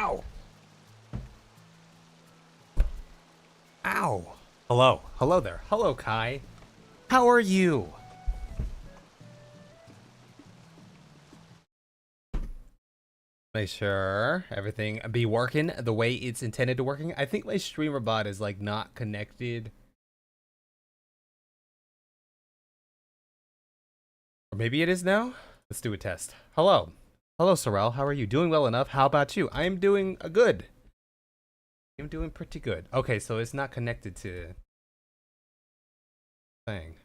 Ow! Ow! Hello. Hello there. Hello, Kai. How are you? Make sure everything be working the way it's intended to working. I think my streamer bot is like not connected. Or maybe it is now? Let's do a test. Hello. Hello, Sorrel. How are you? Doing well enough. How about you? I am doing good. I'm doing pretty good. Okay, so it's not connected to thing.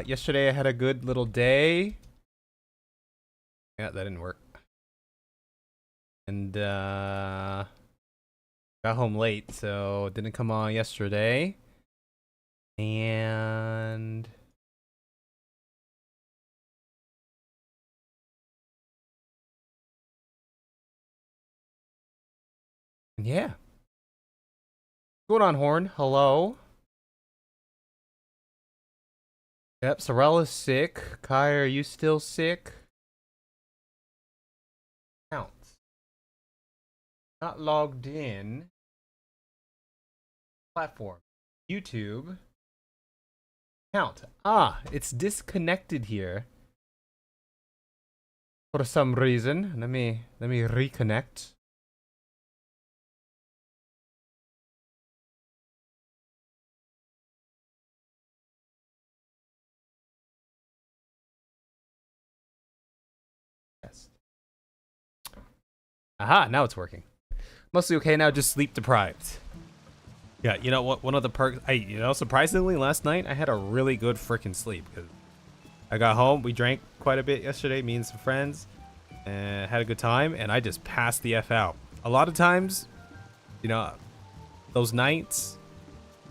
Yesterday I had a good little day. Yeah, that didn't work. And got home late, so it didn't come on yesterday. And yeah. What's going on, Horn? Hello. Yep, Sorrel is sick. Kai, are you still sick? Counts. Not logged in. Platform. YouTube. Count. Ah, it's disconnected here. For some reason. Let me reconnect. Yes. Aha, now it's working. Mostly okay now, just sleep deprived. Yeah, you know what? One of the perks, surprisingly, last night I had a really good freaking sleep. Cause I got home, we drank quite a bit yesterday, me and some friends, and had a good time, and I just passed the F out. A lot of times, you know, those nights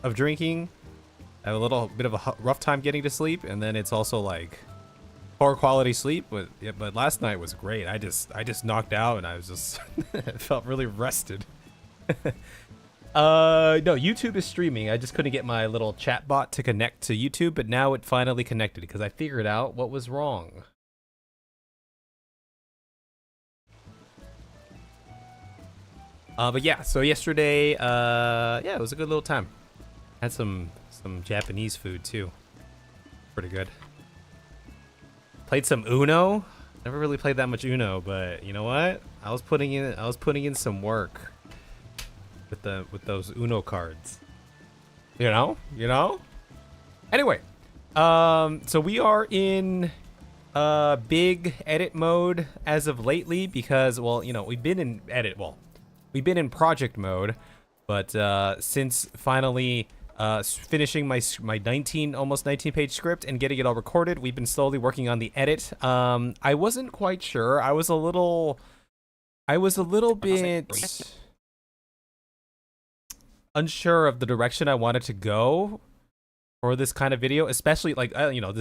of drinking, I have a little bit of a rough time getting to sleep, and then it's also like poor quality sleep. But yeah, but last night was great. I just knocked out, and I was just felt really rested. No, YouTube is streaming. I just couldn't get my little chat bot to connect to YouTube, but now it finally connected because I figured out what was wrong. But yeah, so yesterday, yeah, it was a good little time. Had some Japanese food too. Pretty good. Played some Uno. Never really played that much Uno, but you know what? I was putting in some work with those Uno cards. You know? Anyway, so we are in big edit mode as of lately because, well, you know, we've been in project mode, but since finally finishing my almost 19 page script and getting it all recorded, we've been slowly working on the edit. I wasn't quite sure. I was a little bit unsure of the direction I wanted to go for this kind of video, especially like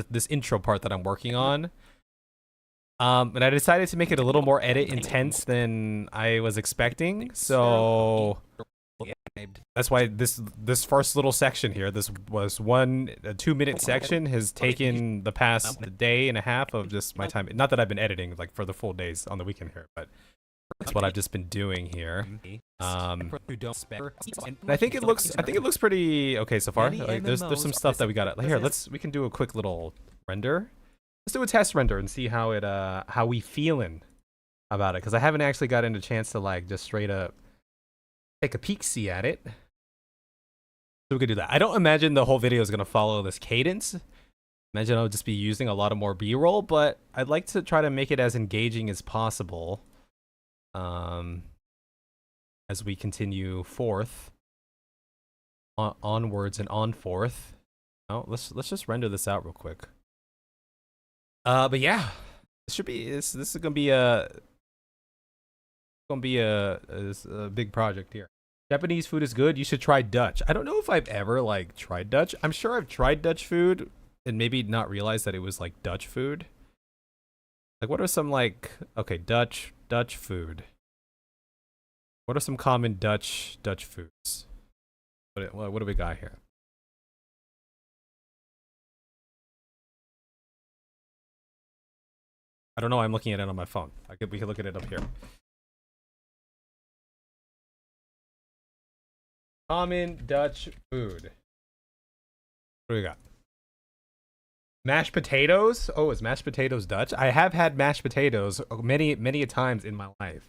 this intro part that I'm working on. And I decided to make it a little more edit intense than I was expecting. So that's why this first little section here, this was a 2-minute section, has taken the past day and a half of just my time. Not that I've been editing like for the full days on the weekend here, but that's what I've just been doing here. And I think it looks pretty okay so far. Like there's some stuff that we got here. We can do a quick little render. Let's do a test render and see how we feeling about it, because I haven't actually gotten a chance to like just straight up take a peek-see at it. So we could do that. I don't imagine the whole video is gonna follow this cadence. Imagine I'll just be using a lot of more B-roll, but I'd like to try to make it as engaging as possible. As we continue forth, onwards and on forth. Oh, let's just render this out real quick. But yeah, this is gonna be a big project here. Japanese food is good. You should try Dutch. I don't know if I've ever like tried Dutch. I'm sure I've tried Dutch food and maybe not realized that it was like Dutch food. Like, what are some like Dutch food? What are some common Dutch foods? What do we got here? I don't know why I'm looking at it on my phone. We could look at it up here. Common Dutch food. What do we got? Mashed potatoes? Oh, is mashed potatoes Dutch? I have had mashed potatoes many a times in my life.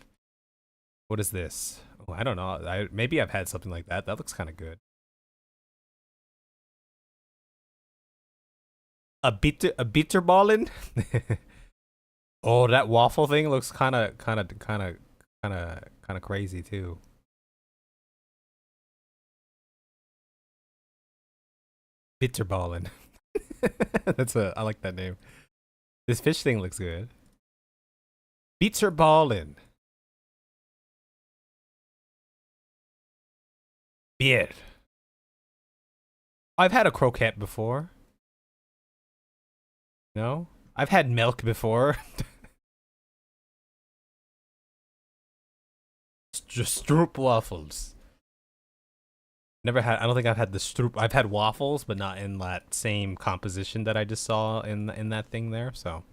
What is this? Oh, I don't know. Maybe I've had something like that. That looks kind of good. A bitterballen? Oh, that waffle thing looks kind of crazy too. Bitterballen. I like that name. This fish thing looks good. Bitterballen. Beer. I've had a croquette before. No? I've had milk before. Just stroop waffles. Never had. I don't think I've had the stroop. I've had waffles, but not in that same composition that I just saw in that thing there. So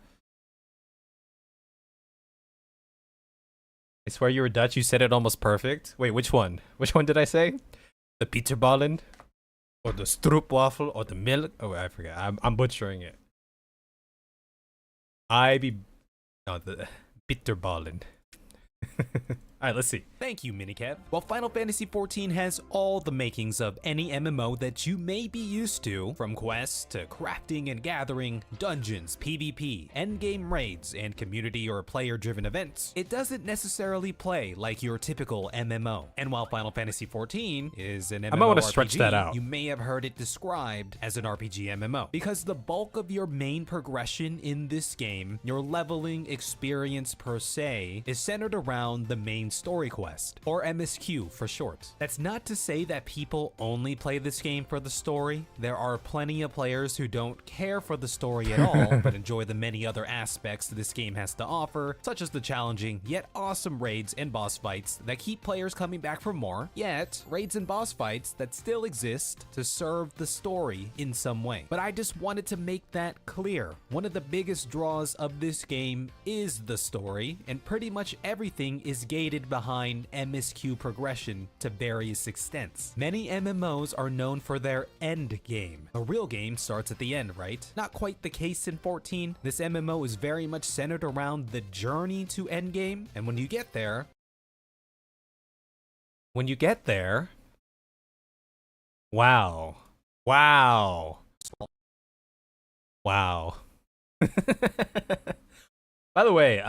I swear you were Dutch. You said it almost perfect. Wait, which one? Which one did I say? The bitterballen, or the stroop waffle, or the milk? Oh, I forget. I'm butchering it. The bitterballen. Alright, let's see. Thank you, Minicap. While Final Fantasy XIV has all the makings of any MMO that you may be used to, from quests to crafting and gathering, dungeons, PvP, endgame raids, and community or player-driven events, it doesn't necessarily play like your typical MMO. And while Final Fantasy XIV is an MMO, I might want to stretch that out. You may have heard it described as an RPG MMO, because the bulk of your main progression in this game, your leveling experience per se, is centered around the main story quest, or MSQ for short. That's not to say that people only play this game for the story. There are plenty of players who don't care for the story at all, but enjoy the many other aspects this game has to offer, such as the challenging yet awesome raids and boss fights that keep players coming back for more, yet raids and boss fights that still exist to serve the story in some way. But I just wanted to make that clear. One of the biggest draws of this game is the story, and pretty much everything is gated behind MSQ progression to various extents. Many MMOs are known for their end game. A real game starts at the end, right? Not quite the case in 14. This MMO is very much centered around the journey to endgame, and when you get there, wow. By the way,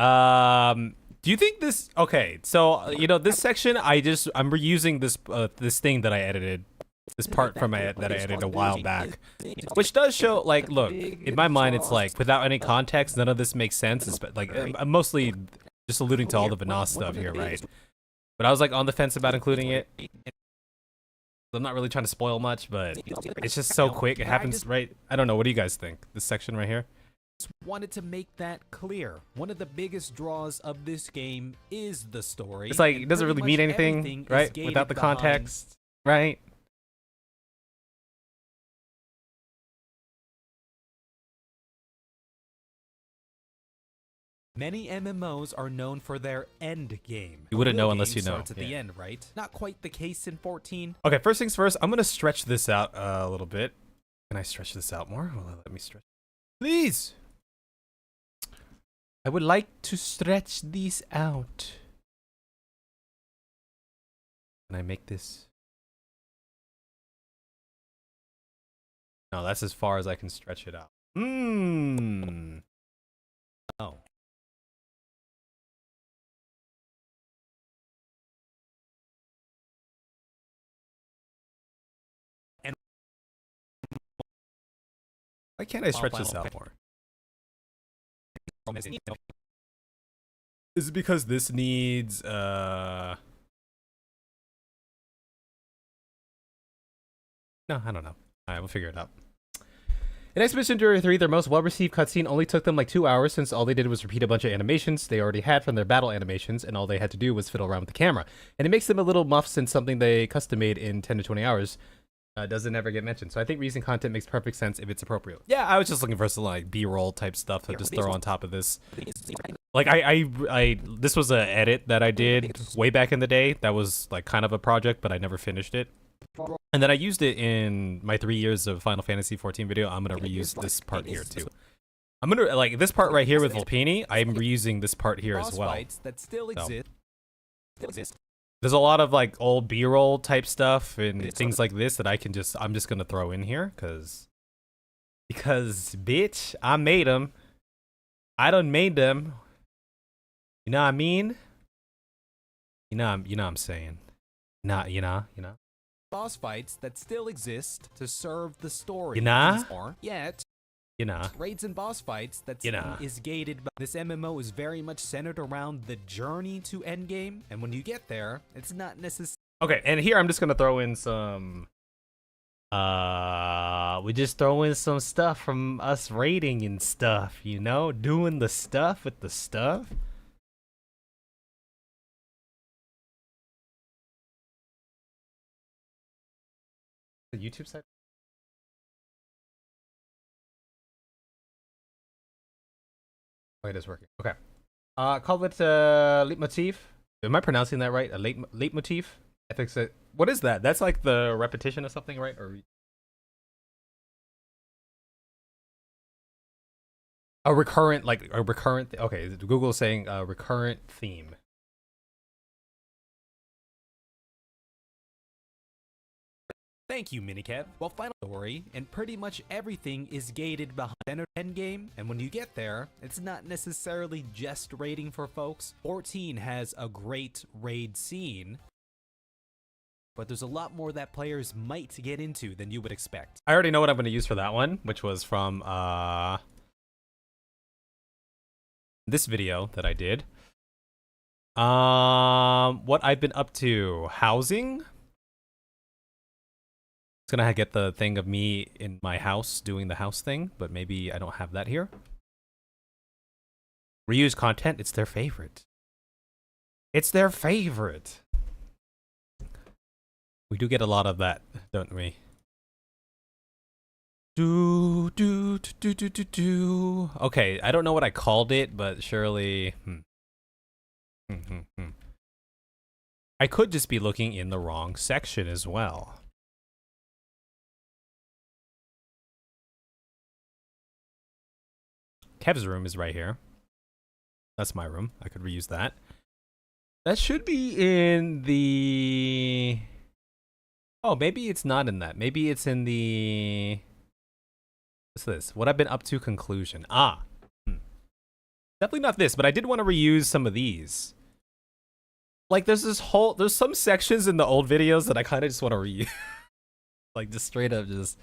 do you think this? Okay, so you know this section. I'm reusing this thing that I edited, this part that I edited a while back, which does show like, look, in my mind, it's like without any context, none of this makes sense. It's like I'm mostly just alluding to all the Vanass stuff here, right? But I was like on the fence about including it. I'm not really trying to spoil much, but it's just so quick. It happens right. I don't know. What do you guys think? This section right here. Wanted to make that clear. One of the biggest draws of this game is the story. It's like it doesn't really mean anything, right? Without the context, right? Many MMOs are known for their end game. You wouldn't know unless you know. Starts at the end, right? Not quite the case in 14. Okay, first things first. I'm gonna stretch this out a little bit. Can I stretch this out more? Well, let me stretch. Please. I would like to stretch these out. Can I make this? No, that's as far as I can stretch it out. Oh. And why can't I stretch this out more? Is it because this needs no, I don't know. Alright, we'll figure it out. In Expedition 3, their most well-received cutscene only took them like 2 hours, since all they did was repeat a bunch of animations they already had from their battle animations, and all they had to do was fiddle around with the camera. And it makes them a little muff, since something they custom made in 10 to 20 hours doesn't ever get mentioned. So I think reusing content makes perfect sense if it's appropriate. Yeah, I was just looking for some like B-roll type stuff to just throw on top of this. Like this was an edit that I did way back in the day. That was like kind of a project, but I never finished it. And then I used it in my 3 years of Final Fantasy XIV video. I'm gonna reuse this part here too. I'm gonna like this part right here with Volpini. I'm reusing this part here as well. That still exist. There's a lot of like old B-roll type stuff and things like this that I'm just gonna throw in here because bitch, I made them. I done made them. You know what I mean? You know what I'm saying. You know. Boss fights that still exist to serve the story. You know? Yet. You know. Raids and boss fights that is gated. This MMO is very much centered around the journey to endgame, and when you get there, it's not necessary. Okay, and here I'm just gonna throw in some. We just throw in some stuff from us raiding and stuff, you know, doing the stuff with the stuff. The YouTube site. Oh, it is working. Okay. Call it leitmotif. Am I pronouncing that right? A leitmotif? FFXIV. What is that? That's like the repetition of something, right? Or a recurrent, okay, Google is saying a recurrent theme. Thank you, Minicat. Well, final story, and pretty much everything is gated behind the endgame, and when you get there, it's not necessarily just raiding for folks. 14 has a great raid scene, but there's a lot more that players might get into than you would expect. I already know what I'm going to use for that one, which was from this video that I did. What I've been up to. Housing. It's gonna get the thing of me in my house doing the house thing, but maybe I don't have that here. Reuse content, it's their favorite. It's their favorite. We do get a lot of that, don't we? Okay, I don't know what I called it, but surely I could just be looking in the wrong section as well. Kev's room is right here. That's my room. I could reuse that. That should be in the... Oh, maybe it's not in that. Maybe it's in the... What's this? What I've been up to conclusion. Definitely not this, but I did want to reuse some of these. Like, there's some sections in the old videos that I kind of just want to reuse. Like, just straight up just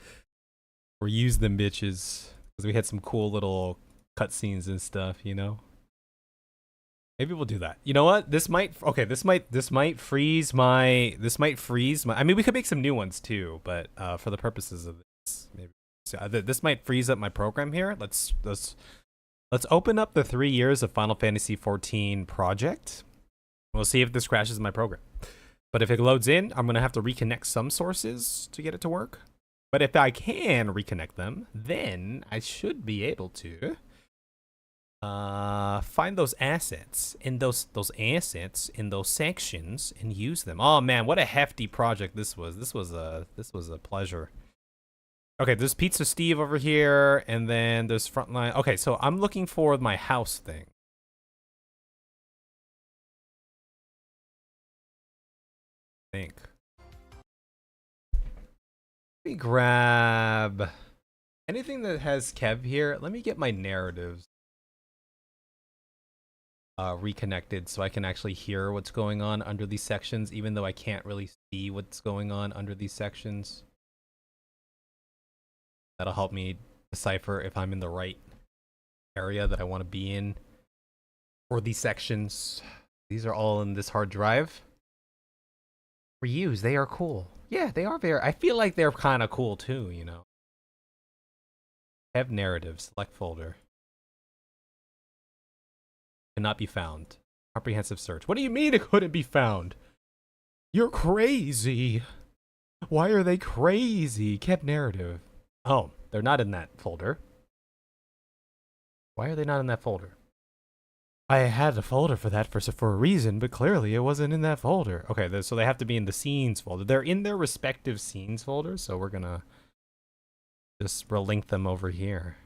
reuse them bitches. Because we had some cool little cutscenes and stuff, you know. Maybe we'll do that. You know what? This might freeze my. I mean, we could make some new ones too, but for the purposes of this, maybe this might freeze up my program here. Let's open up the 3 years of Final Fantasy XIV project. We'll see if this crashes my program. But if it loads in, I'm gonna have to reconnect some sources to get it to work. But if I can reconnect them, then I should be able to find those assets in those assets in those sections and use them. Oh man, what a hefty project this was. This was a pleasure. Okay, there's Pizza Steve over here, and then there's Frontline. Okay, so I'm looking for my house thing. I think. Let me grab anything that has Kev here. Let me get my narratives reconnected so I can actually hear what's going on under these sections, even though I can't really see what's going on under these sections. That'll help me decipher if I'm in the right area that I want to be in for these sections. These are all in this hard drive. Reuse, they are cool. Yeah, they are very. I feel like they're kind of cool too, you know. Have narratives, select folder. Cannot be found. Comprehensive search. What do you mean it couldn't be found? You're crazy. Why are they crazy? Kept narrative. Oh, they're not in that folder. Why are they not in that folder? I had a folder for that for a reason, but clearly it wasn't in that folder. Okay, so they have to be in the scenes folder. They're in their respective scenes folders, so we're gonna just relink them over here.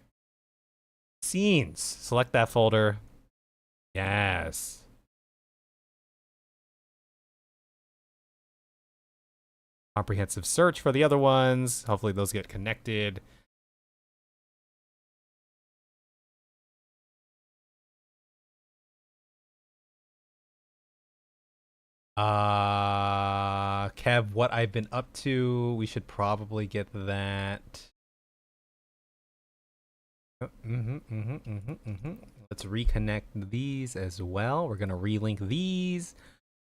Scenes. Select that folder. Yes. Comprehensive search for the other ones. Hopefully those get connected. Kev, what I've been up to, we should probably get that. Let's reconnect these as well. We're gonna relink these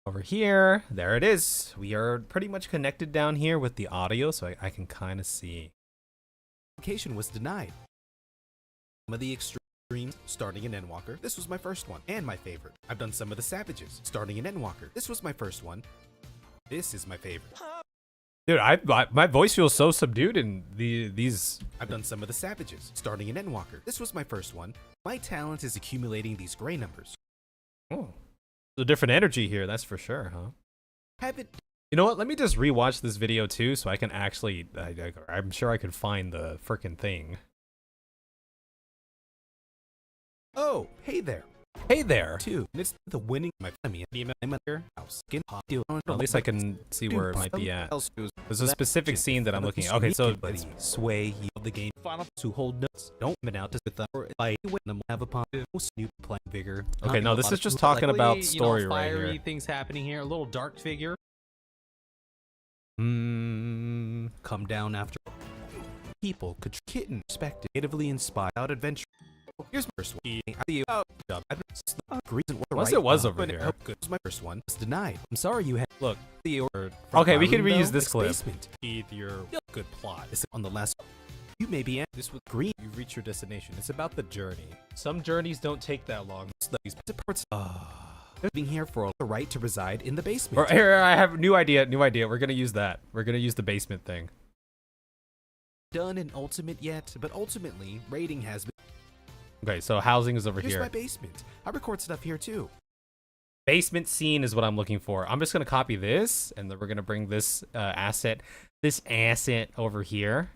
over here. There it is. We are pretty much connected down here with the audio, so I can kind of see. Application was denied. Some of the extremes, starting in Endwalker. This was my first one, and my favorite. I've done some of the Savages, starting in Endwalker. This was my first one. This is my favorite. Dude, my voice feels so subdued in these. I've done some of the Savages, starting in Endwalker. This was my first one. My talent is accumulating these gray numbers. Oh, a different energy here, that's for sure, huh? Have it. You know what? Let me just rewatch this video too, so I can actually. I'm sure I could find the frickin' thing. Oh, hey there. Hey there. Two. And it's the winning my family. I'm at your house. At least I can see where it might be at. There's a specific scene that I'm looking at. Okay, so it's sway of the game. Final to hold notes. Don't come out to with or I win them have a positive new plan vigor. Okay, no, this is just talking about story right here. Fiery things happening here. A little dark figure. Come down after. People could kitten expected natively inspired adventure. Here's my first one. Once it was over here. My first one was denied. I'm sorry you had Look. the order. Okay, we can reuse this clip. Your good plot. This is on the last. You may be this with green. You reach your destination. It's about the journey. Some journeys don't take that long. Being here for the right to reside in the basement. Or here, I have new idea. We're gonna use that. We're gonna use the basement thing. Done in Ultimate yet, but ultimately rating has been. Okay, so housing is over Here's here. my basement. I record stuff here too. Basement scene is what I'm looking for. I'm just gonna copy this, and then we're gonna bring this asset over here,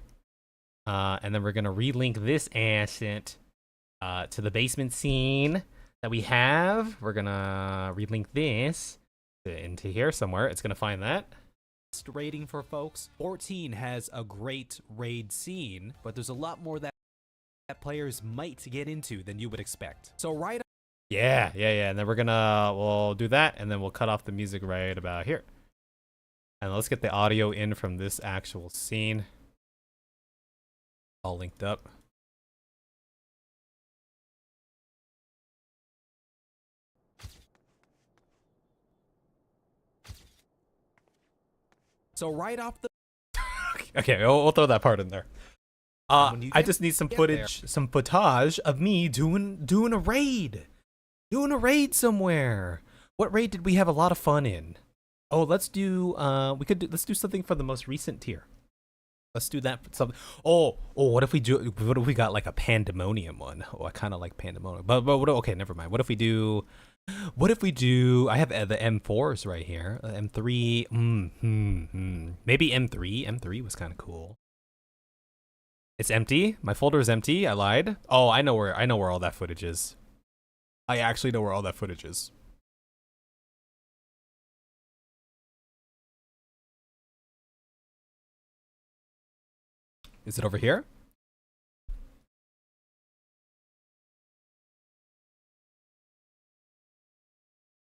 and then we're gonna relink this asset to the basement scene that we have. We're gonna relink this into here somewhere. It's gonna find that. Rating for folks. 14 has a great raid scene, but there's a lot more that players might get into than you would expect. So Yeah. And then we'll do that, and then we'll cut off the music right about here. And let's get the audio in from this actual scene. All linked up. So right off the Okay, we'll throw that part in there. I just need some footage, some footage of me doing a raid. Doing a raid somewhere. What raid did we have a lot of fun in? Oh, let's do let's do something for the most recent tier. Let's do that for something. What if we got like a pandemonium one? Oh, I kind of like pandemonium. But okay, never mind. What if we do I have the M4s right here. M3. Maybe M3. M3 was kind of cool. It's empty. My folder is empty. I lied. Oh, I know where all that footage is. I actually know where all that footage is. Is it over here?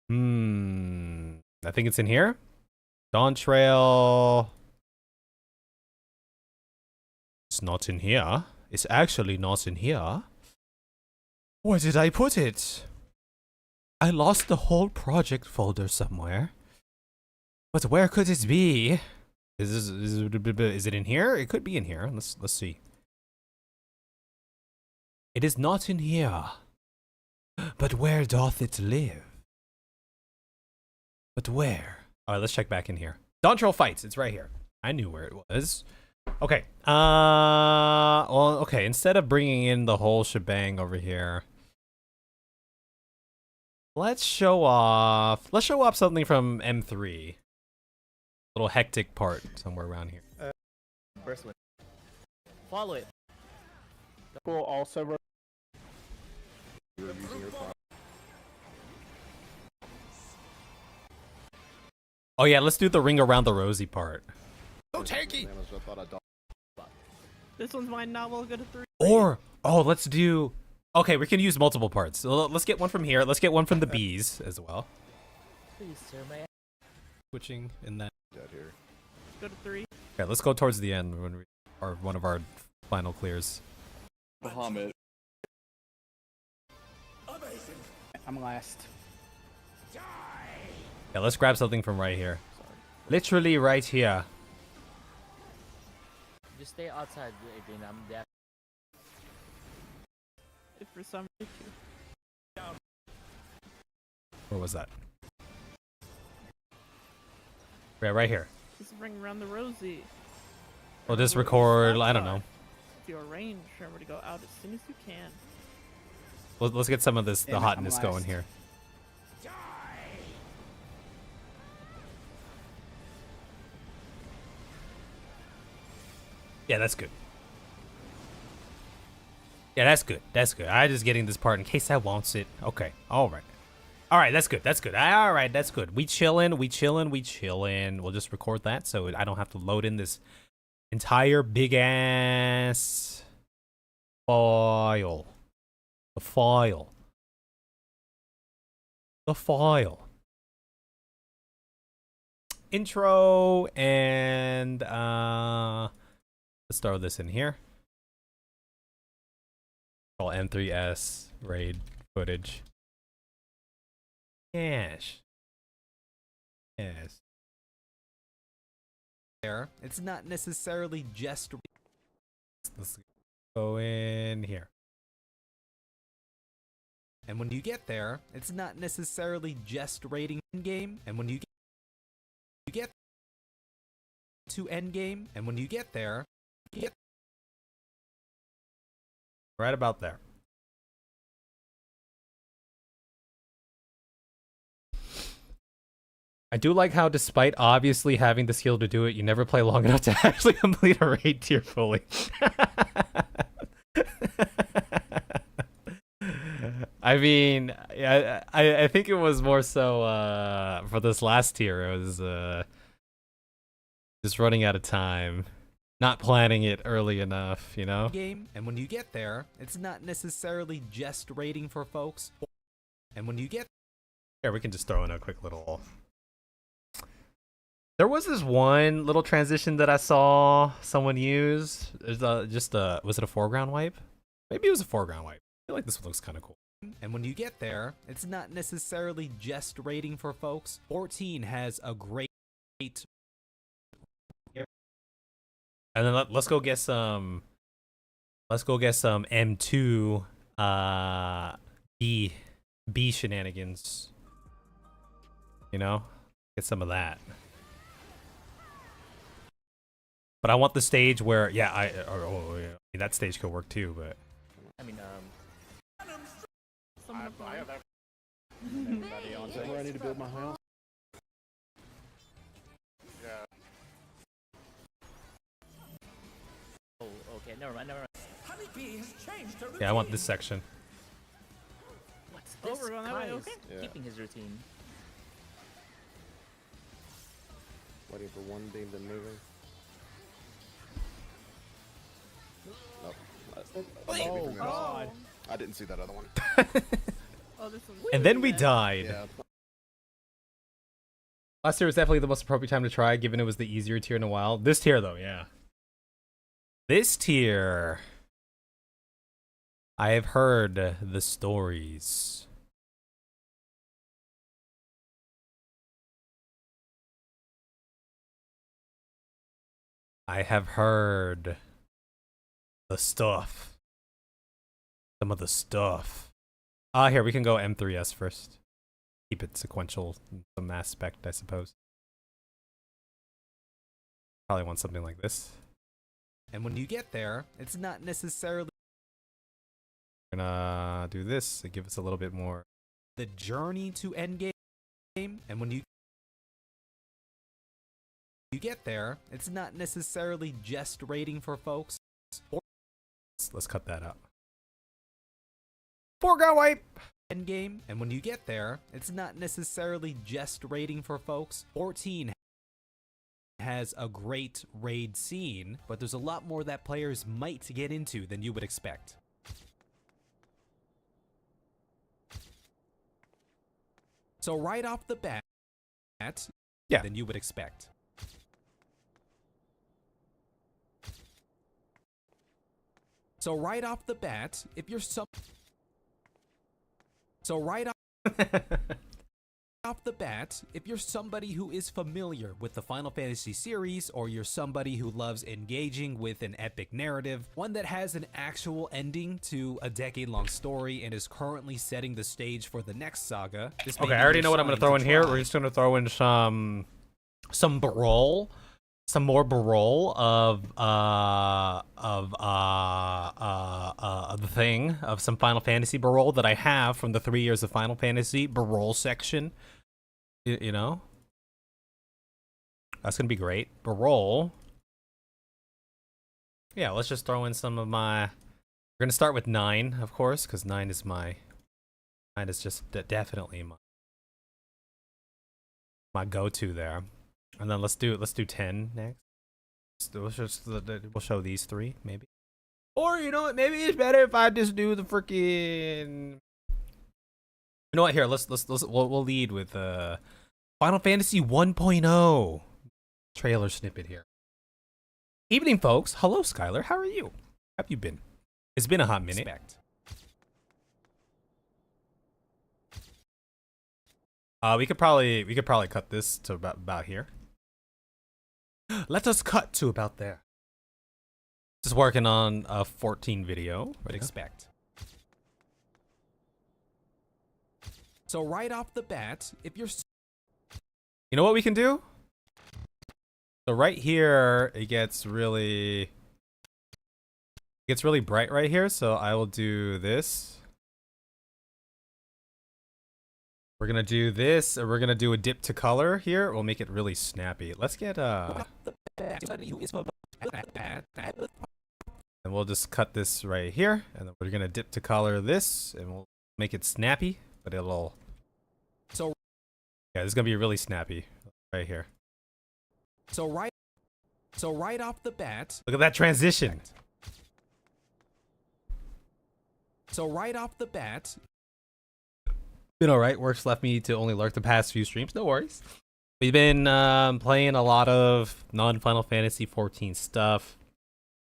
I think it's in here. Dawn Trail. It's not in here. It's actually not in here. Where did I put it? I lost the whole project folder somewhere. But where could it be? Is it in here? It could be in here. Let's see. It is not in here. But where doth it live? But where? All right, let's check back in here. Dawn Trail fights. It's right here. I knew where it was. Okay. Well, okay. Instead of bringing in the whole shebang over here, let's show off. Let's show off something from M3. Little hectic part somewhere around here. First one. Follow it. Cool. Also, Oh yeah, let's do the ring around the rosy part. So tanky! This one's mine. Now we'll go to 3. Or let's do. Okay, we can use multiple parts. So let's get one from here. Let's get one from the bees as well. Please, sir, may I? Switching in that. Go to 3. Okay, let's go towards the end when we are one of our final clears. Bahamut. I'm last. Yeah, let's grab something from right here. Literally right here. Just stay outside, Adrian. I'm there. If for some reason. Where was that? Yeah, right here. Just ring around the rosy. We'll just record. I don't know. If you arrange, remember to go out as soon as you can. Let's get some of this, the Damn it, hotness I'm going last. here. Yeah, that's good. Yeah, that's good. That's good. I just getting this part in case I wants it. Okay. All right. All right. That's good. That's good. All right. That's good. We chillin'. We chillin'. We chillin'. We'll just record that so I don't have to load in this entire big ass file. The file. The file. Intro and let's throw this in here. Call M3S raid footage. Yes. Yes. There, it's not necessarily just. Let's go in here. And when you get there, it's not necessarily just raiding endgame. And when you get to endgame, and when you get there, you get Right about there. I do like how, despite obviously having the skill to do it, you never play long enough to actually complete a raid tier fully. I mean, I think it was more so for this last tier. It was just running out of time, not planning it early enough, you know. game. And when you get there, it's not necessarily just raiding for folks. And when you get Here, we can just throw in a quick little. There was this one little transition that I saw someone use. There's was it a foreground wipe? Maybe it was a foreground wipe. I feel like this one looks kind of cool. And when you get there, it's not necessarily just raiding for folks. 14 has a great. And then let's go get some. Let's go get some M2 B shenanigans. You know, get some of that. But I want the stage where, yeah, yeah, that stage could work too. But I mean, Someone up I on. have everybody on. Is that where I need to build my house? Yeah. oh, okay, never mind, never mind. yeah, I want this section. What's Oh, this? we're going that way, Kai is okay. Yeah. keeping his routine. Waiting for one beam to move. Nope. Oh, God. I didn't see that other one. Oh, this one's. And then we bad. died. Yeah. Last tier was definitely the most appropriate time to try, given it was the easier tier in a while. This tier, though, yeah. This tier. I have heard the stories. I have heard the stuff. Some of the stuff. Here, we can go M3S first. Keep it sequential in some aspect, I suppose. Probably want something like this. And when you get there, it's not necessarily We're gonna do this to give us a little bit more. the journey to endgame. And when you get there, it's not necessarily just raiding for folks. Let's cut that out. Foreground wipe. Endgame. And when you get there, it's not necessarily just raiding for folks. 14 has a great raid scene, but there's a lot more that players might get into than you would expect. So right off the bat, Yeah. than you would expect. So right off the bat, if you're off the bat, if you're somebody who is familiar with the Final Fantasy series, or you're somebody who loves engaging with an epic narrative, one that has an actual ending to a decade-long story and is currently setting the stage for the next saga. This may Okay, be I already your know what I'm gonna sign throw to in here. try. We're just gonna throw in some brawl, some more brawl of the thing of some Final Fantasy brawl that I have from the 3 years of Final Fantasy brawl section. You know, that's gonna be great. Brawl. Yeah, let's just throw in some of my. We're gonna start with 9, of course, because 9 is just definitely my go-to there. And then let's do 10 next. We'll show these 3 maybe. Or you know what? Maybe it's better if I just do the freaking. You know what? Here, we'll lead with Final Fantasy 1.0 trailer snippet here. Evening, folks. Hello, Skylar. How are you? How have you been? It's been a hot minute. We could probably cut this to about here. Let us cut to about there. Just working on a 14 video. Would expect. So right off the bat, if you're You know what we can do? So right here, it gets really bright right here. So I will do this. We're gonna do this, and we're gonna do a dip to color here. We'll make it really snappy. Let's get and we'll just cut this right here, and then we're gonna dip to color this, and we'll make it snappy, but it'll. So Yeah, this is gonna be really snappy right here. so right off the bat, Look at that transition. so right off the bat, Been alright. Work's left me to only lurk the past few streams. No worries. We've been playing a lot of non-Final Fantasy 14 stuff.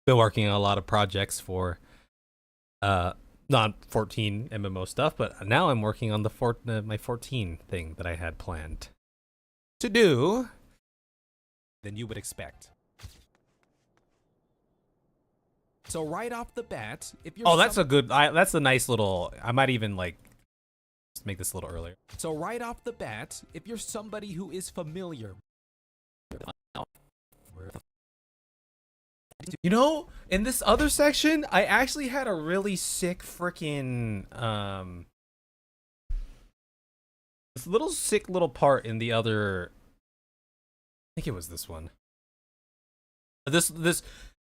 Been working on a lot of projects for non-14 MMO stuff, but now I'm working on my 14 thing that I had planned to do. than you would expect. So right off the bat, if you're Oh, that's that's a nice little. I might even like just make this a little earlier. So right off the bat, if you're somebody who is familiar, You know, in this other section, I actually had a really sick freaking this little sick little part in the other. I think it was this one.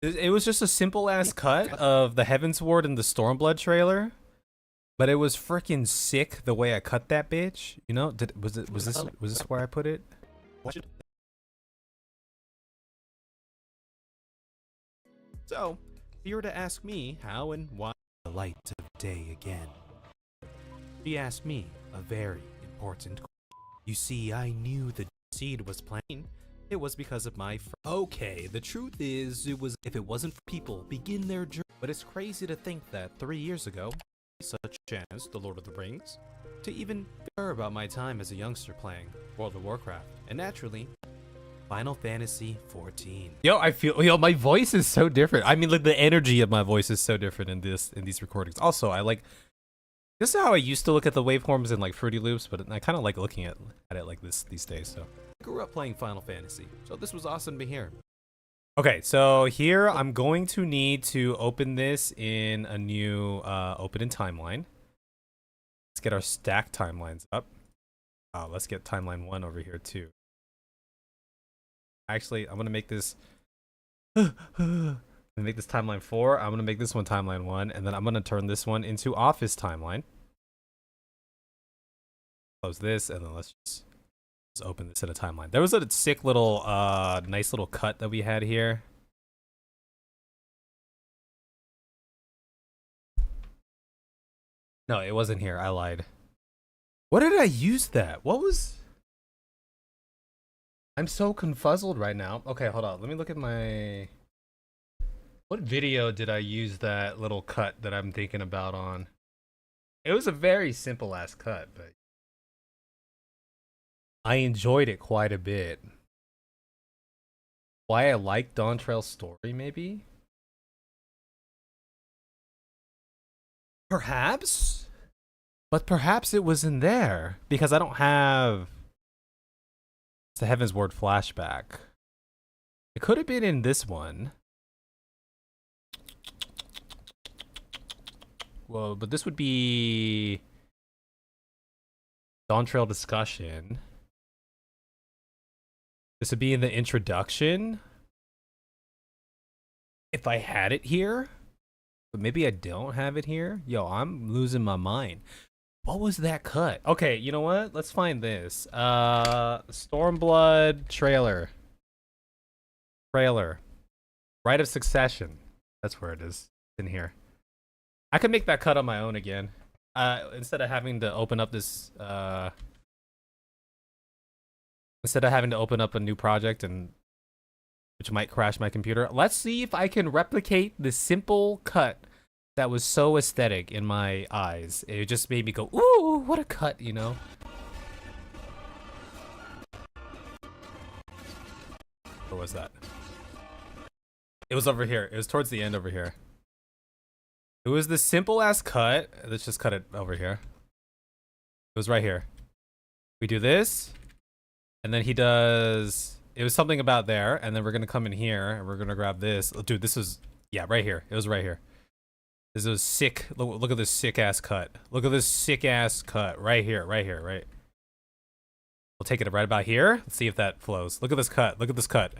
It was just a simple ass cut of the Heavensward and the Stormblood trailer, but it was freaking sick the way I cut that bitch. You know, was this where I put it? So, if you were to ask me how and why the light of day again, she asked me a very important question. You see, I knew the seed was planting. It was because of my okay, the truth is, if it wasn't for people begin their journey. But it's crazy to think that 3 years ago, such as The Lord of the Rings, to even hear about my time as a youngster playing World of Warcraft, and naturally, Final Fantasy 14. Yo, my voice is so different. I mean, like the energy of my voice is so different in these recordings. Also, this is how I used to look at the waveforms in like Fruity Loops, but I kind of like looking at it like this these days. So I grew up playing Final Fantasy, so this was awesome to hear. Okay, so here I'm going to need to open this in a new open in timeline. Let's get our stack timelines up. Let's get timeline 1 over here too. Actually, I'm gonna make this make this timeline 4. I'm gonna make this one timeline 1, and then I'm gonna turn this one into office timeline. Close this, and then let's just open this in a timeline. There was a sick little nice little cut that we had here. No, it wasn't here. I lied. What did I use that? What was... I'm so confuzzled right now. Okay, hold on. Let me look at my... What video did I use that little cut that I'm thinking about on? It was a very simple ass cut, but I enjoyed it quite a bit. Why I like Dawntrail's story, maybe? Perhaps? But perhaps it was in there, because I don't have the Heaven's Word flashback. It could have been in this one. Well, but this would be Dawntrail discussion. This would be in the introduction. If I had it here, but maybe I don't have it here. Yo, I'm losing my mind. What was that cut? Okay, you know what? Let's find this. Stormblood trailer. Trailer. Rite of Succession. That's where it is. In here. I could make that cut on my own again. Instead of having to open up this instead of having to open up a new project, and which might crash my computer. Let's see if I can replicate the simple cut that was so aesthetic in my eyes. It just made me go, ooh, what a cut, you know? Where was that? It was over here. It was towards the end over here. It was the simple ass cut. Let's just cut it over here. It was right here. We do this, and then he does... It was something about there, and then we're gonna come in here, and we're gonna grab this. Oh, dude, this was... Yeah, right here. It was right here. This was sick. Look at this sick ass cut. Look at this sick ass cut. Right here, right here, right. We'll take it right about here. Let's see if that flows. Look at this cut. Look at this cut.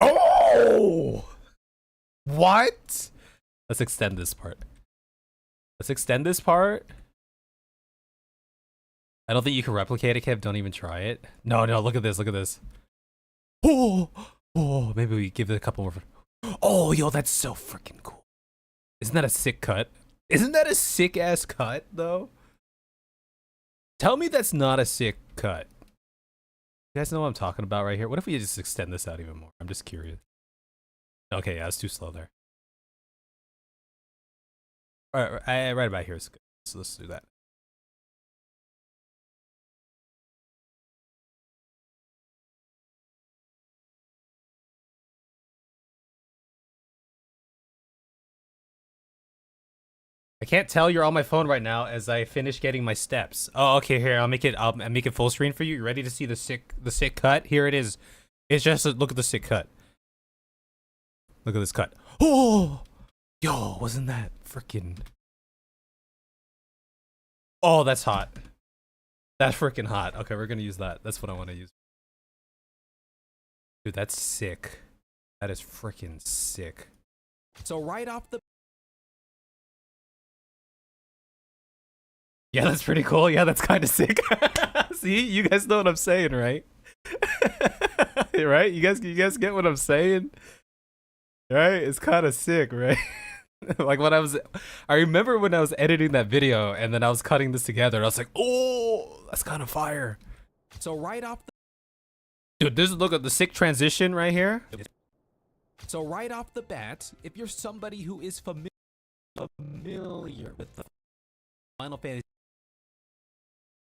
Oh! What? Let's extend this part. Let's extend this part. I don't think you can replicate it, Kev. Don't even try it. No, no, look at this. Look at this. Oh! Oh, maybe we give it a couple more. Oh, yo, that's so freaking cool. Isn't that a sick cut? Isn't that a sick ass cut, though? Tell me that's not a sick cut. You guys know what I'm talking about right here? What if we just extend this out even more? I'm just curious. Okay, yeah, it's too slow there. All right, right about here is good. So let's do that. I can't tell you're on my phone right now as I finish getting my steps. Oh, okay, here, I'll make it full screen for you. You ready to see the sick cut? Here it is. It's just look at the sick cut. Look at this cut. Oh, yo, wasn't that freaking... Oh, that's hot. That's freaking hot. Okay, we're gonna use that. That's what I want to use. Dude, that's sick. That is freaking sick. So right off the... Yeah, that's pretty cool. Yeah, that's kind of sick. See, you guys know what I'm saying, right? Right? You guys get what I'm saying? Right? It's kind of sick, right? Like when I remember when I was editing that video and then I was cutting this together, I was like, oh, that's kind of fire. So right off the... Dude, this look at the sick transition right here. So right off the bat, if you're somebody who is familiar with the Final Fantasy...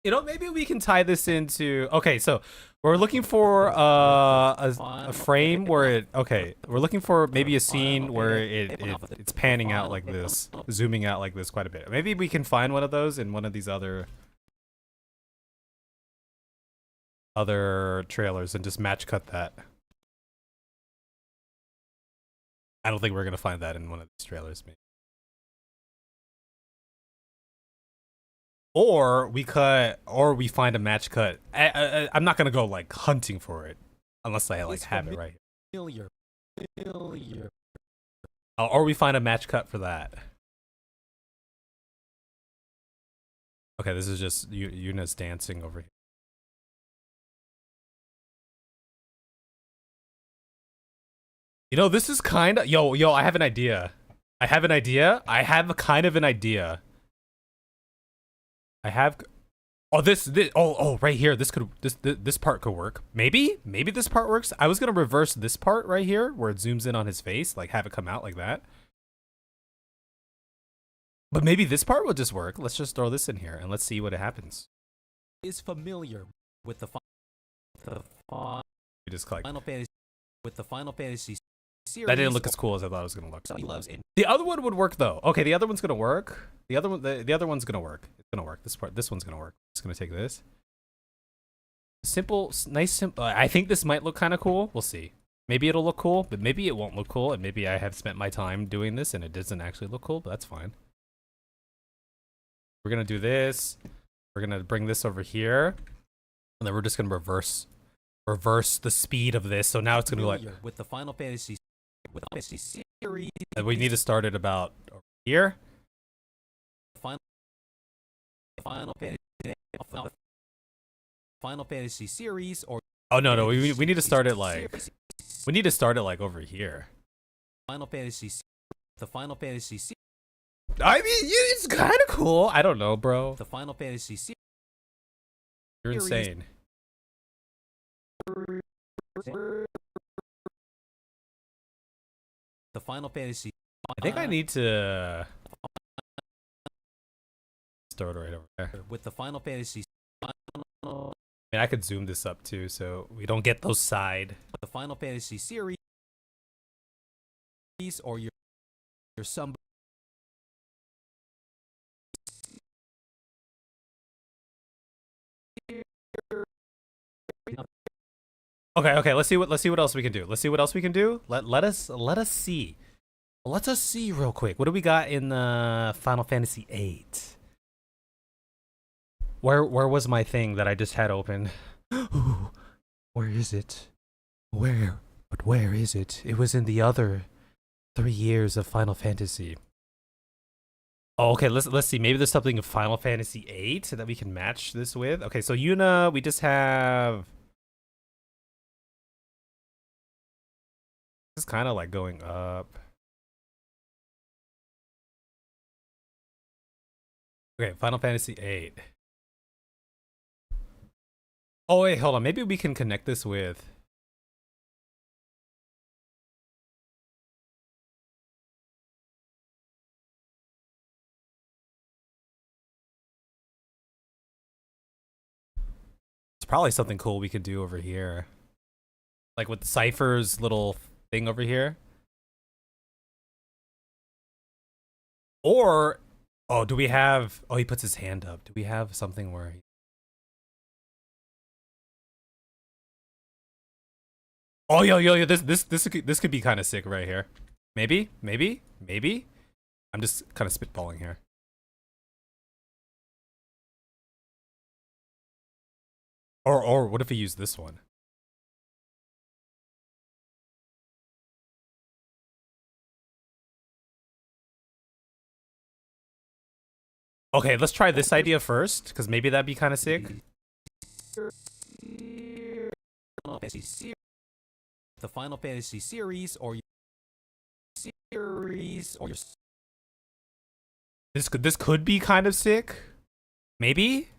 You know, maybe we can tie this into... Okay, so we're looking for a frame where it... Okay, we're looking for maybe a scene where it's panning out like this, zooming out like this quite a bit. Maybe we can find one of those in one of these other trailers and just match cut that. I don't think we're gonna find that in one of these trailers, maybe. Or we find a match cut. I'm not gonna go like hunting for it unless I like have it right. Familiar. Or we find a match cut for that. Okay, this is just Yuna's dancing over here. You know, this is kind of yo. I have an idea. I have kind of an idea. Right here. This part could work. Maybe this part works. I was gonna reverse this part right here where it zooms in on his face, like have it come out like that. But maybe this part will just work. Let's just throw this in here and let's see what happens. Is familiar with the We just click. Final Fantasy series. That didn't look as cool as I thought it was gonna look. So he loves it. The other one would work though. Okay, the other one's gonna work. The other one's gonna work. It's gonna work. This one's gonna work. Just gonna take this. Simple, nice, simple. I think this might look kind of cool. We'll see. Maybe it'll look cool, but maybe it won't look cool, and maybe I have spent my time doing this and it doesn't actually look cool. But that's fine. We're gonna do this. We're gonna bring this over here, and then we're just gonna reverse the speed of this. So now it's gonna be like with the Final Fantasy series. we need to start it about over here. Final Fantasy series or No, we need to start it like over here. Final Fantasy series. I mean, it's kind of cool. I don't know, bro. The Final Fantasy series. You're insane. The Final Fantasy. I think I need to start it right over there. With the Final Fantasy. I mean, I could zoom this up too, so we don't get those side. The Final Fantasy series, or your somebody. Okay. Let's see what else we can do. Let us see. Let us see real quick. What do we got in the Final Fantasy VIII? Where was my thing that I just had open? Where is it? Where is it? It was in the other 3 years of Final Fantasy. Oh, okay, let's see. Maybe there's something in Final Fantasy VIII that we can match this with. Okay, so Yuna, we just have. This is kind of like going up. Okay, Final Fantasy VIII. Oh wait, hold on. Maybe we can connect this with. It's probably something cool we could do over here. Like with Cypher's little thing over here. Or, oh, do we have, oh, he puts his hand up. Do we have something where he. Oh, yo, this could be kind of sick right here. Maybe. I'm just kind of spitballing here. Or what if we use this one? Okay, let's try this idea first, because maybe that'd be kind of sick. The Final Fantasy series or your This could be kind of sick. Maybe.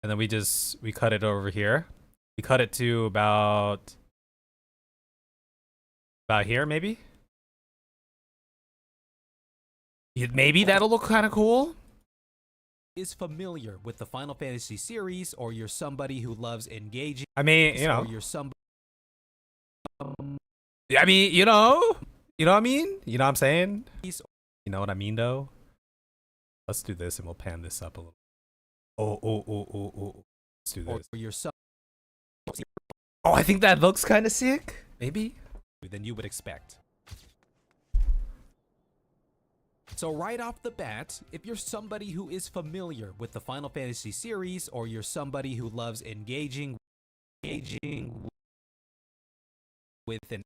And then we cut it over here. We cut it to about here, maybe. Maybe that'll look kind of cool. Is familiar with the Final Fantasy series or you're somebody who loves engaging. I mean, you know. Or you're somebody. I mean, you know what I mean? You know what I'm saying? You know what I mean, though? Let's do this and we'll pan this up a little. Oh. Let's do this. Or you're Oh, I think that looks kind of sick. Maybe. than you would expect. So right off the bat, if you're somebody who is familiar with the Final Fantasy series, or you're somebody who loves engaging with an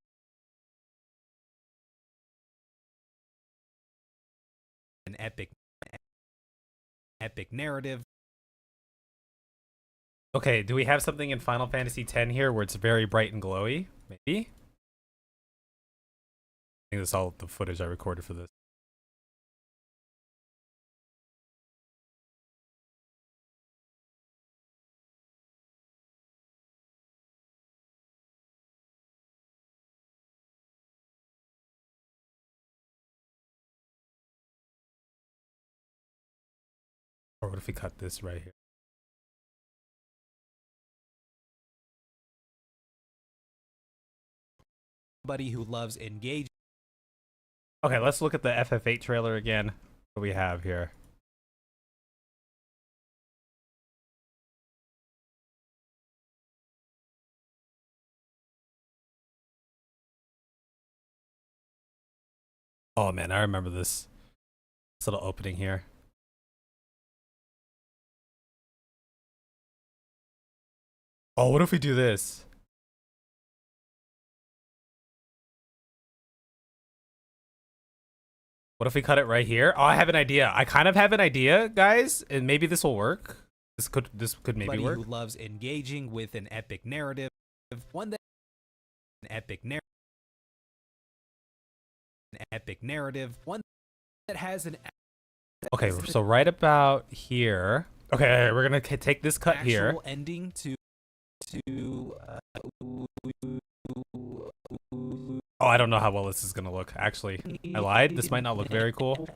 epic narrative. Okay, do we have something in Final Fantasy X here where it's very bright and glowy? Maybe? I think that's all the footage I recorded for this. Or what if we cut this right here? Somebody who loves engaging. Okay, let's look at the FF8 trailer again. What do we have here? Oh man, I remember this little opening here. Oh, what if we do this? What if we cut it right here? Oh, I have an idea. I kind of have an idea, guys, and maybe this will work. This could maybe Somebody work. who loves engaging with an epic narrative, one that one that has an Okay, so right about here. Okay, we're gonna take this cut here. actual ending to Oh, I don't know how well this is gonna look. Actually, I lied. This might not look very cool.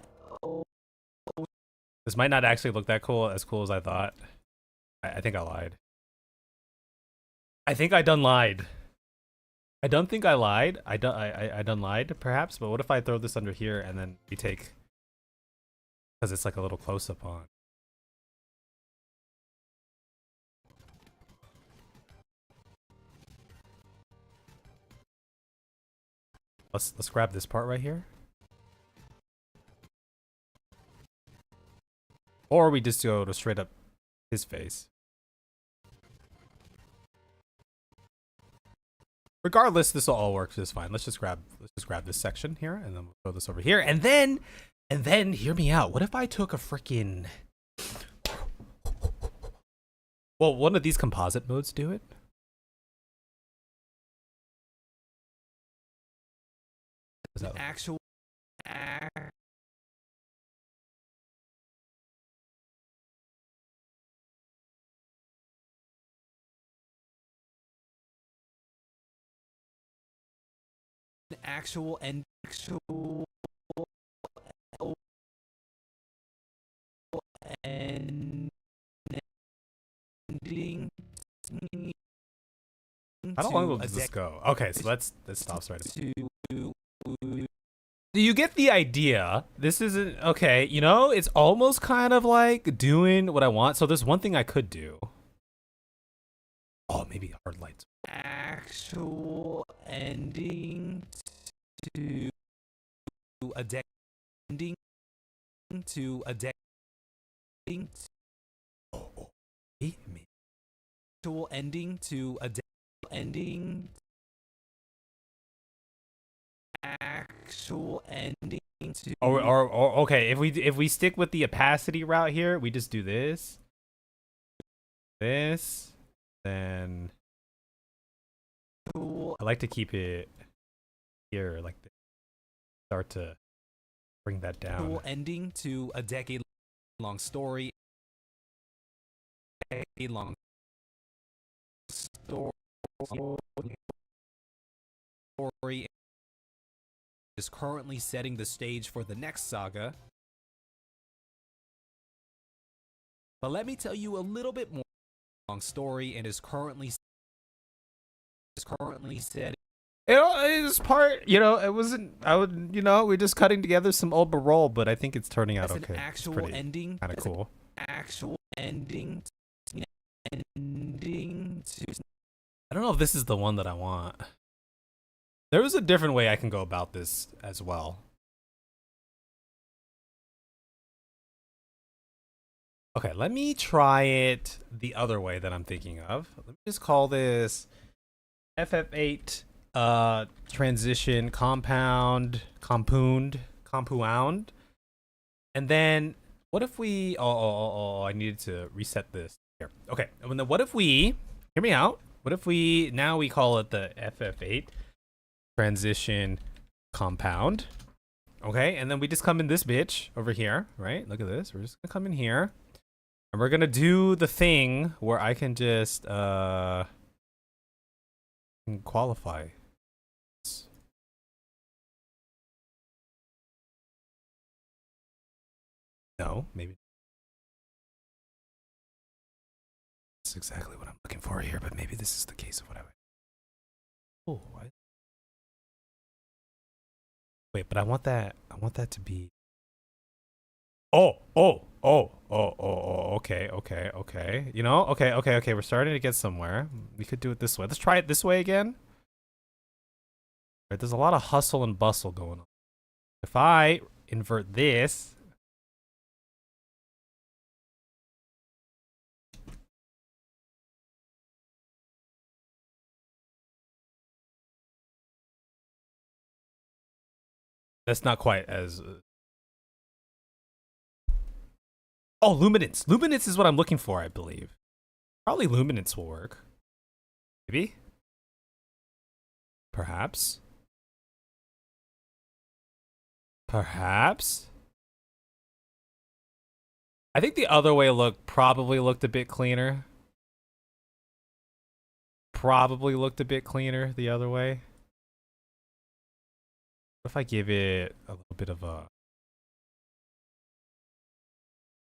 This might not actually look that cool, as I thought. I think I lied. I think I done lied. I don't think I lied. I done lied, perhaps. But what if I throw this under here and then we take, because it's like a little close up on. Let's grab this part right here. Or we just go to straight up his face. Regardless, this will all work just fine. Let's just grab this section here, and then we'll throw this over here, and then hear me out. What if I took a freaking, well, one of these composite modes do it? actual ending. How long will this go? Okay, so that stops right. Do you get the idea? This isn't okay. You know, it's almost kind of like doing what I want. So there's one thing I could do. Oh, maybe hard lights. Actual ending to a deck ending to a deck ending. Oh, Actual ending to a deck ending. Actual ending to. Or okay, if we stick with the opacity route here, we just do this, then I like to keep it here like this. Start to bring that down. Actual ending to a decade-long story. Decade-long story is currently setting the stage for the next saga. But let me tell you a little bit more. Long story and is currently setting. It's part, you know, it wasn't, we're just cutting together some old roll, but I think it's turning out okay. An actual ending. Kind of cool. Actual ending. Ending to. I don't know if this is the one that I want. There was a different way I can go about this as well. Okay, let me try it the other way that I'm thinking of. Let me just call this FF8 transition compound. And then what if we I needed to reset this here. Okay, and then what if we hear me out? What if we now we call it the FF8 transition compound? Okay, and then we just come in this bitch over here, right? Look at this. We're just gonna come in here. And we're gonna do the thing where I can just qualify. No, maybe. That's exactly what I'm looking for here, but maybe this is the case of what I would. Oh, what? Wait, but I want that to be. Okay. You know, okay. We're starting to get somewhere. We could do it this way. Let's try it this way again. Right, there's a lot of hustle and bustle going on. If I invert this. That's not quite as. Oh, luminance. Luminance is what I'm looking for, I believe. Probably luminance will work. Maybe. Perhaps. I think the other way probably looked a bit cleaner. The other way. What if I give it a little bit of a...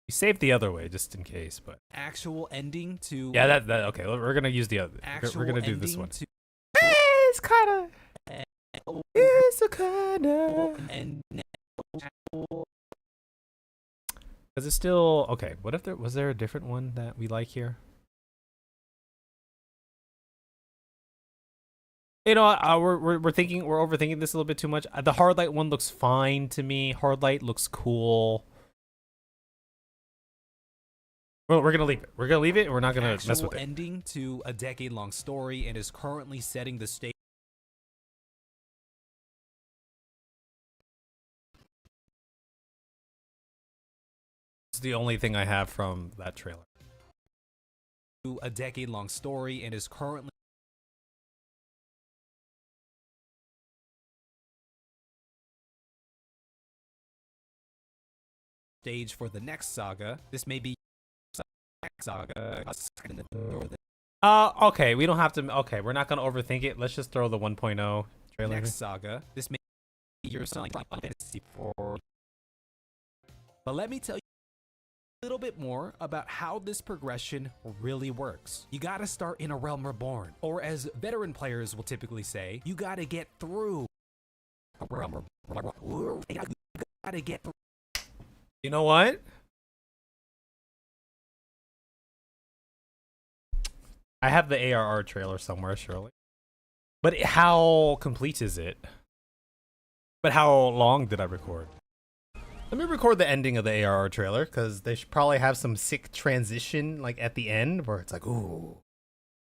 We saved the other way just in case, but... Actual ending to... Yeah, that okay, we're gonna use the other... We're gonna do this one. To... It's kinda... It's a kinda... Because it's still... Okay, what if was there a different one that we like here? You know, we're overthinking this a little bit too much. The hard light one looks fine to me. Hard light looks cool. Well, we're gonna leave it. And we're not gonna mess with it. Ending to a decade-long story and is currently setting the stage. It's the only thing I have from that trailer. To a decade-long story and is currently. Stage for the next saga. This may be saga. Okay, we don't have to. Okay, we're not gonna overthink it. Let's just throw the 1.0 trailer. Next saga. This may be your selling Fantasy 4. But let me tell you a little bit more about how this progression really works. You gotta start in a Realm Reborn, or as veteran players will typically say, you gotta get through a Realm Reborn. You gotta get through. You know what? I have the ARR trailer somewhere, surely. But how complete is it? But how long did I record? Let me record the ending of the ARR trailer, because they should probably have some sick transition like at the end where it's like, ooh,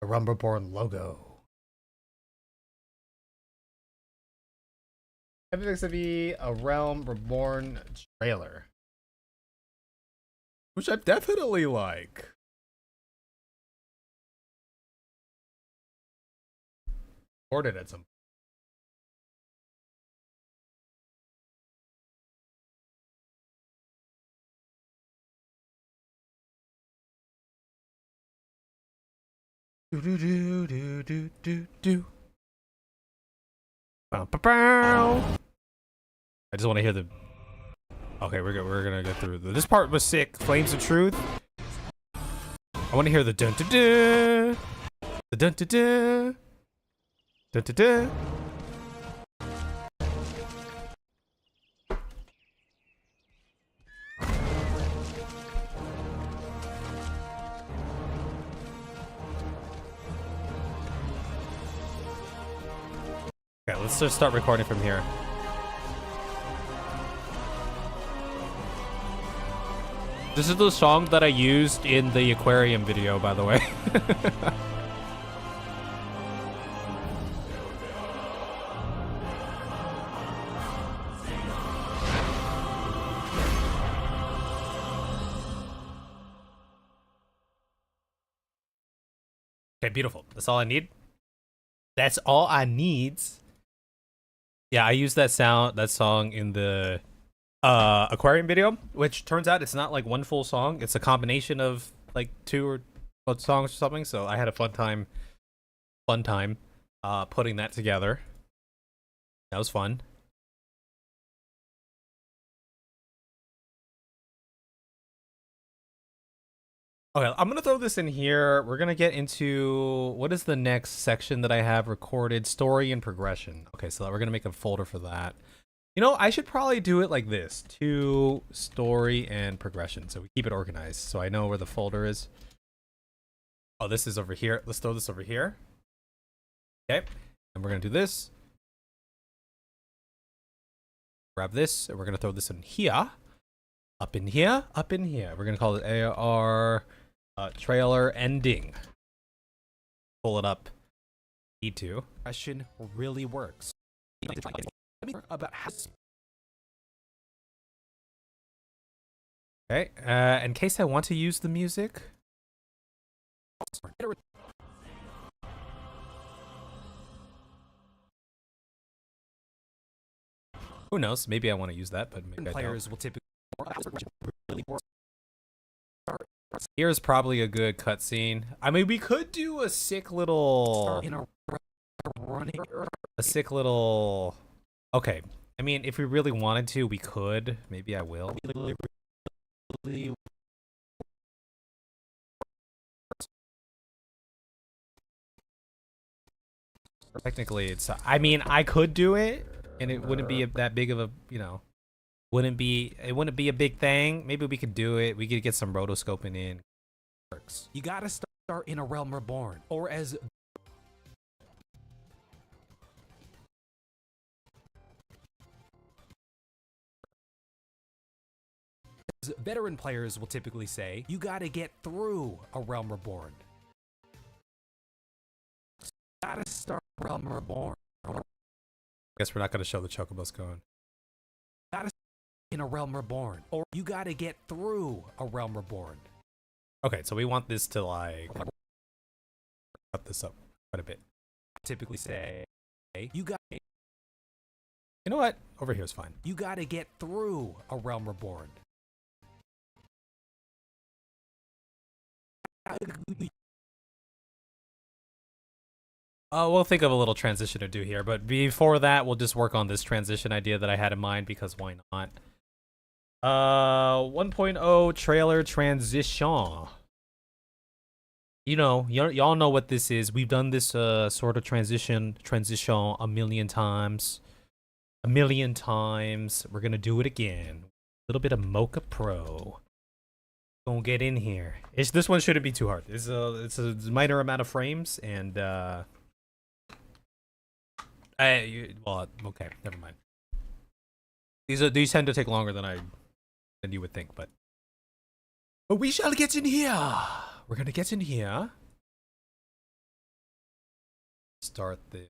a Rumbleborn logo. FFXIV a Realm Reborn trailer. Which I definitely like. Recorded at some. Do. Bow, bow, bow. I just want to hear the. Okay, we're gonna get through. This part was sick. Flames of Truth. I want to hear the dun dun dun, the dun dun dun, dun dun dun. Okay, let's just start recording from here. This is the song that I used in the aquarium video, by the way. Okay, beautiful. That's all I need. That's all I need. Yeah, I used that song in the aquarium video, which turns out it's not like one full song. It's a combination of like 2 or both songs or something. So I had a fun time putting that together. That was fun. Okay, I'm gonna throw this in here. We're gonna get into what is the next section that I have recorded: story and progression. Okay, so we're gonna make a folder for that. You know, I should probably do it like this: to story and progression, so we keep it organized, so I know where the folder is. Oh, this is over here. Let's throw this over here. Okay, and we're gonna do this. Grab this, and we're gonna throw this in here. Up in here, up in here. We're gonna call it AR trailer ending. Pull it up. Need to. Question really works. About how Okay. In case I want to use the music. Who knows? Maybe I want to use that, but maybe I players don't. will typically Here's probably a good cutscene. I mean, we could do a sick little. A sick little. Okay. I mean, if we really wanted to, we could. Maybe I will. Technically, it's. I mean, I could do it, and it wouldn't be that big of a. You know, it wouldn't be a big thing. Maybe we could do it. We could get some rotoscoping in. Works. You gotta start in a realm reborn, or as veteran players will typically say, you gotta get through a realm reborn. Gotta start realm reborn. Guess we're not going to show the chocobos going. Gotta in a realm reborn, or you gotta get through a realm reborn. Okay, so we want this to like cut this up quite a bit. Typically say, you got. You know what? Over here is fine. You gotta get through a realm reborn. We'll think of a little transition to do here, but before that, we'll just work on this transition idea that I had in mind, because why not? 1.0 trailer transition. You know, y'all know what this is. We've done this sort of transition a million times. We're gonna do it again. A little bit of Mocha Pro. Gonna get in here. This one shouldn't be too hard. It's a minor amount of frames, and well, okay, never mind. These tend to take longer than you would think, but we shall get in here. We're gonna get in here. Start the.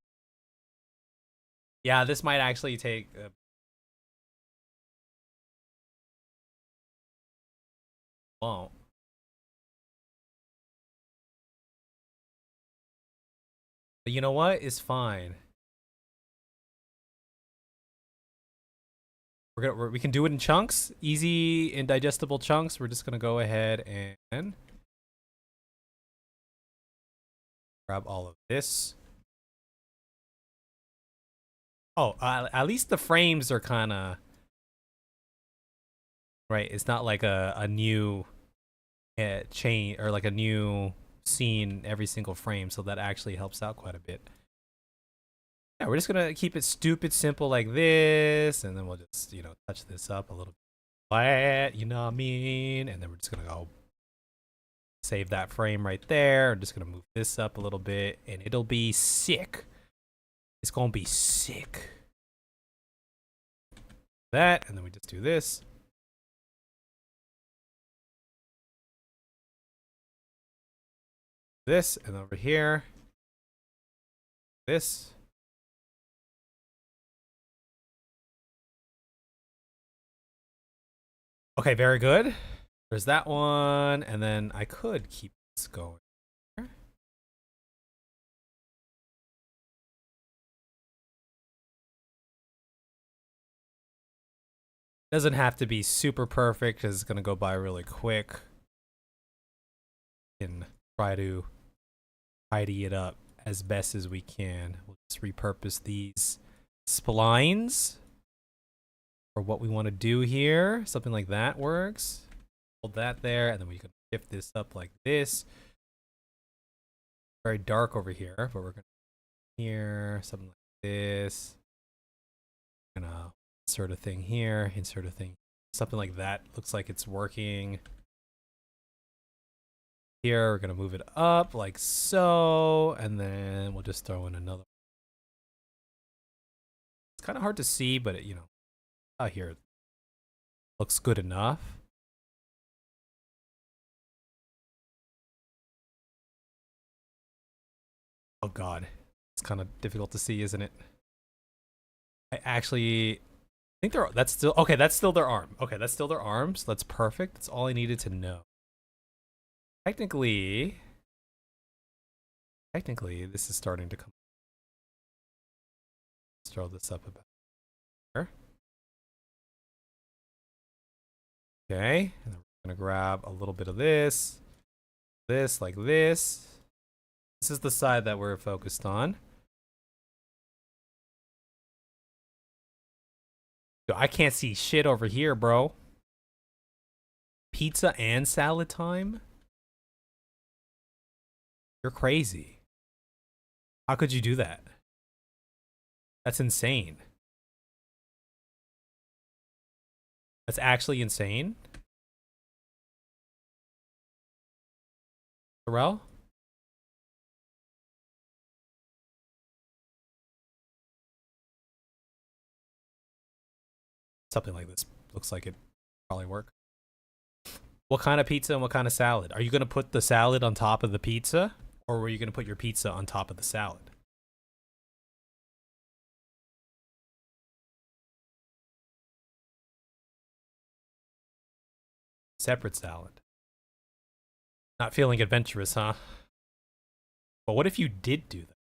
Yeah, this might actually take. Won't. But you know what? It's fine. We can do it in chunks, easy and digestible chunks. We're just gonna go ahead and grab all of this. Oh, at least the frames are kind of right. It's not like a new chain or like a new scene every single frame, so that actually helps out quite a bit. Yeah, we're just gonna keep it stupid simple like this, and then we'll just, you know, touch this up a little flat, you know what I mean? And then we're just gonna go save that frame right there. I'm just gonna move this up a little bit, and it'll be sick. It's gonna be sick. That, and then we just do this. This, and over here. This. Okay, very good. There's that one, and then I could keep this going. Doesn't have to be super perfect because it's gonna go by really quick. And try to tidy it up as best as we can. We'll just repurpose these splines for what we want to do here. Something like that works. Hold that there, and then we can shift this up like this. Very dark over here, but we're gonna here something like this. Gonna insert a thing here, insert a thing, something like that. Looks like it's working. Here we're gonna move it up like so, and then we'll just throw in another. It's kind of hard to see, but it, out here it looks good enough. Oh god, it's kind of difficult to see, isn't it? I actually think that's still okay. That's still their arm. Okay, that's still their arms. That's perfect. That's all I needed to know. Technically, this is starting to come. Let's throw this up a bit. Here. Okay, and then we're gonna grab a little bit of this, like this. This is the side that we're focused on. Yo, I can't see shit over here, bro. Pizza and salad time? You're crazy. How could you do that? That's insane. That's actually insane. Terrell? Something like this looks like it probably work. What kind of pizza and what kind of salad? Are you going to put the salad on top of the pizza? Or were you going to put your pizza on top of the salad? Separate salad. Not feeling adventurous, huh? But what if you did do that?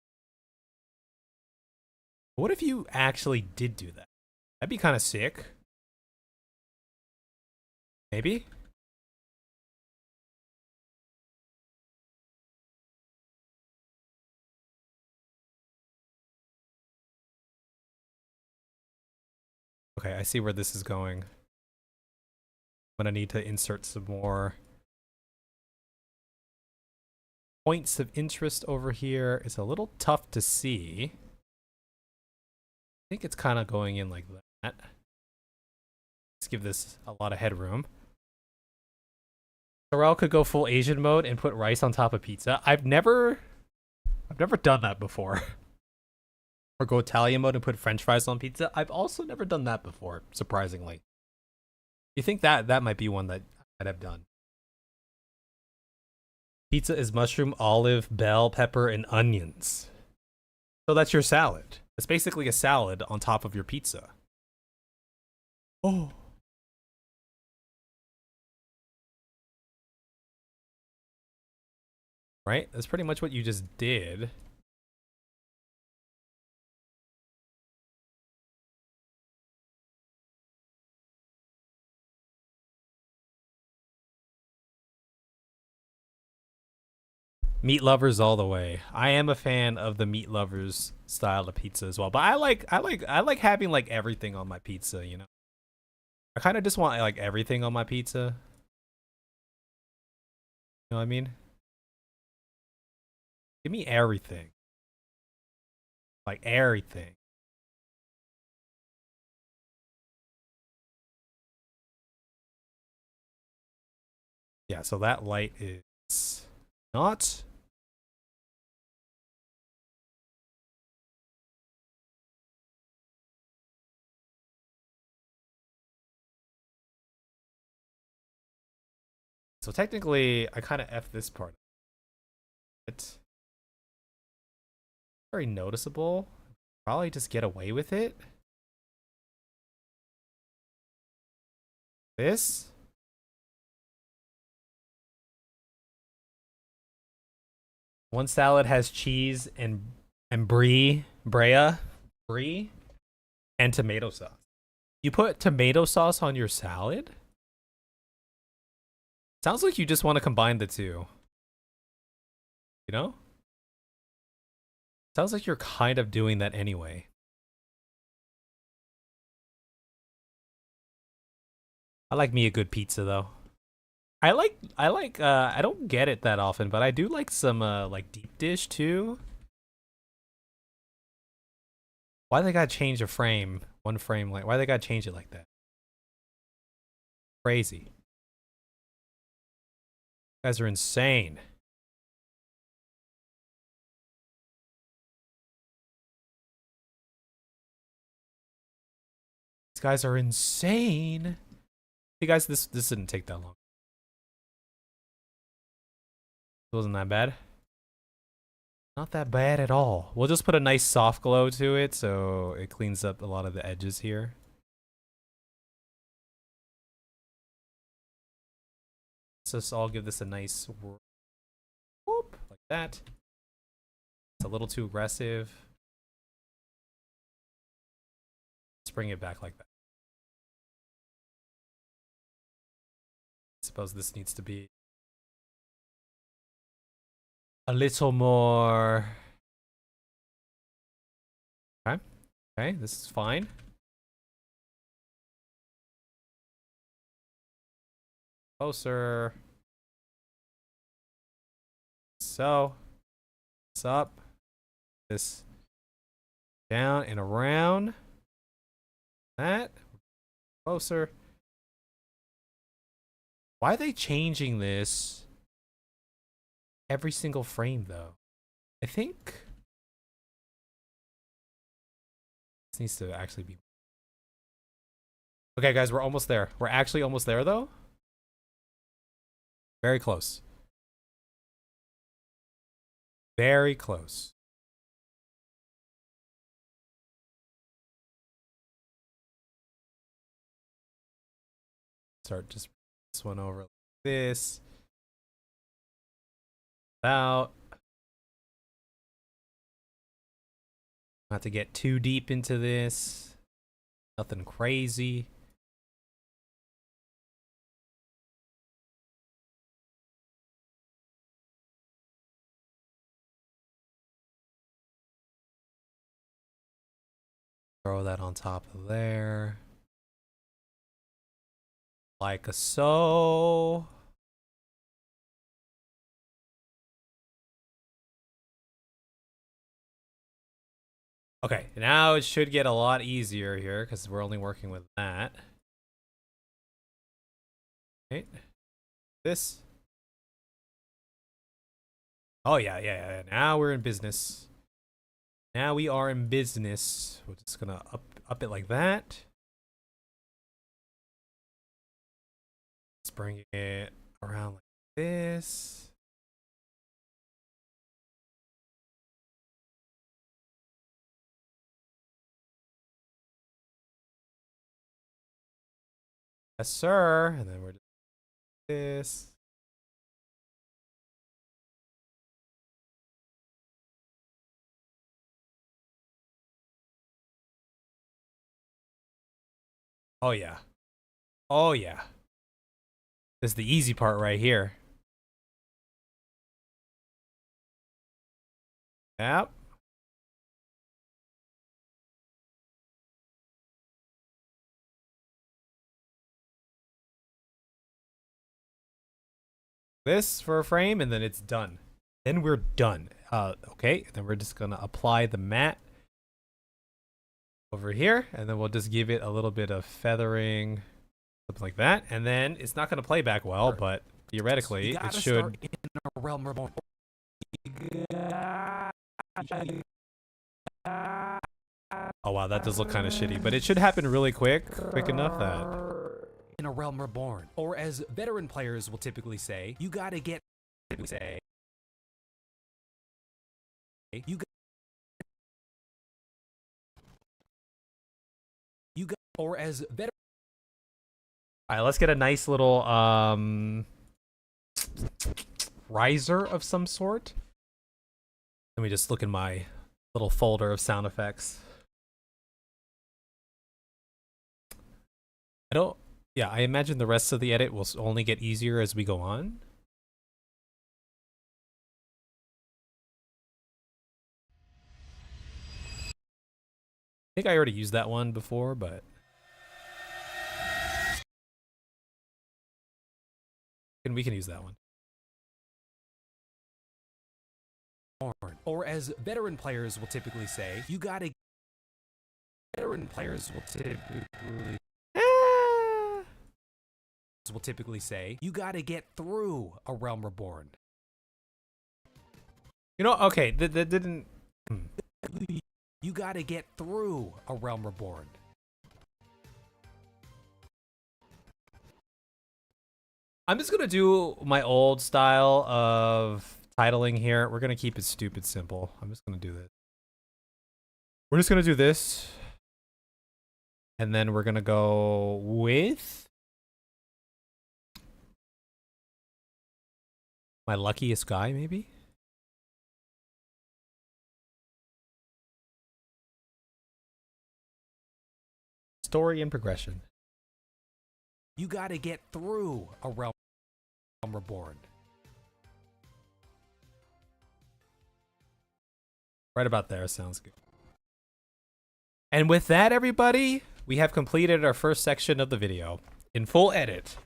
What if you actually did do that? That'd be kind of sick. Maybe? Okay, I see where this is going. I'm gonna need to insert some more points of interest over here. It's a little tough to see. I think it's kind of going in like that. Let's give this a lot of headroom. Sorrel could go full Asian mode and put rice on top of pizza. I've never done that before. Or go Italian mode and put French fries on pizza. I've also never done that before, surprisingly. You think that might be one that I've done? Pizza is mushroom, olive, bell pepper, and onions. So that's your salad. It's basically a salad on top of your pizza. Oh. Right? That's pretty much what you just did. Meat lovers all the way. I am a fan of the meat lovers style of pizza as well. But I like having like everything on my pizza, you know. I kind of just want like everything on my pizza. You know what I mean? Give me everything. Like everything. Yeah, so that light is not So technically, I kind of F this part. It's very noticeable. Probably just get away with it. This. One salad has cheese and brie, and tomato sauce. You put tomato sauce on your salad? Sounds like you just want to combine the two. You know? Sounds like you're kind of doing that anyway. I like me a good pizza though. I don't get it that often, but I do like some like deep dish too. Why they gotta change a frame? One frame, like why they gotta change it like that? Crazy. You guys are insane. These guys are insane. Hey guys, this didn't take that long. It wasn't that bad. Not that bad at all. We'll just put a nice soft glow to it so it cleans up a lot of the edges here. Let's just all give this a nice whoop, like that. It's a little too aggressive. Let's bring it back like that. I suppose this needs to be a little more. Okay. Okay, this is fine. Closer. So, this up. This down and around. That. Closer. Why are they changing this every single frame though? I think this needs to actually be. Okay guys, we're almost there. We're actually almost there though. Very close. Very close. Start just this one over like this. Out. Not to get too deep into this. Nothing crazy. Throw that on top of there. Like a so. Okay, now it should get a lot easier here because we're only working with that. Okay. This. Oh yeah. Now we're in business. Now we are in business. We're just gonna up it like that. Let's bring it around like this. Yes, sir. And then we're just this. Oh yeah. Oh yeah. This is the easy part right here. Yep. This for a frame and then it's done. Then we're done. Okay, then we're just gonna apply the matte over here and then we'll just give it a little bit of feathering, something like that, and then it's not gonna play back well, but theoretically it should. In a realm reborn. Oh wow, that does look kind of shitty, but it should happen really quick enough that in a Realm Reborn. Or as veteran players will typically say, you gotta get or as veteran. All right, let's get a nice little riser of some sort. Let me just look in my little folder of sound effects. I imagine the rest of the edit will only get easier as we go on. I think I already used that one before, but we can use that one. Or as veteran players will typically say, you gotta. Veteran players will typically say, you gotta get through a Realm Reborn. You know, okay, that didn't. You gotta get through a Realm Reborn. I'm just gonna do my old style of titling here. We're gonna keep it stupid simple. I'm just gonna do this. We're just gonna do this. And then we're gonna go with my luckiest guy, maybe? Story and progression. You gotta get through a Realm Reborn. Right about there, sounds good. And with that, everybody, we have completed our first section of the video in full edit.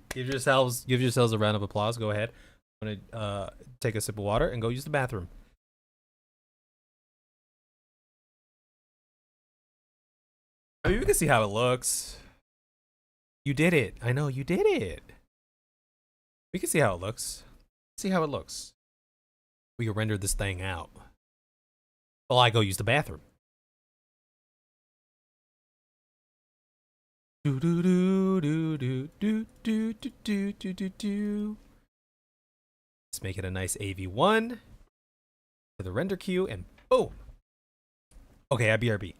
Give yourselves a round of applause. Go ahead. I'm gonna take a sip of water and go use the bathroom. I mean, we can see how it looks. You did it. I know you did it. We can see how it looks. See how it looks. We can render this thing out. Well, I go use the bathroom. Do do do do do do do do do do do. Let's make it a nice AV1 to the render queue and boom. Okay, IBRB.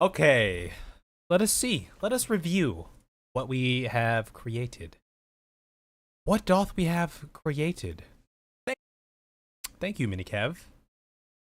Okay, let us see. Let us review what we have created. What doth we have created? Thank you, Minikev.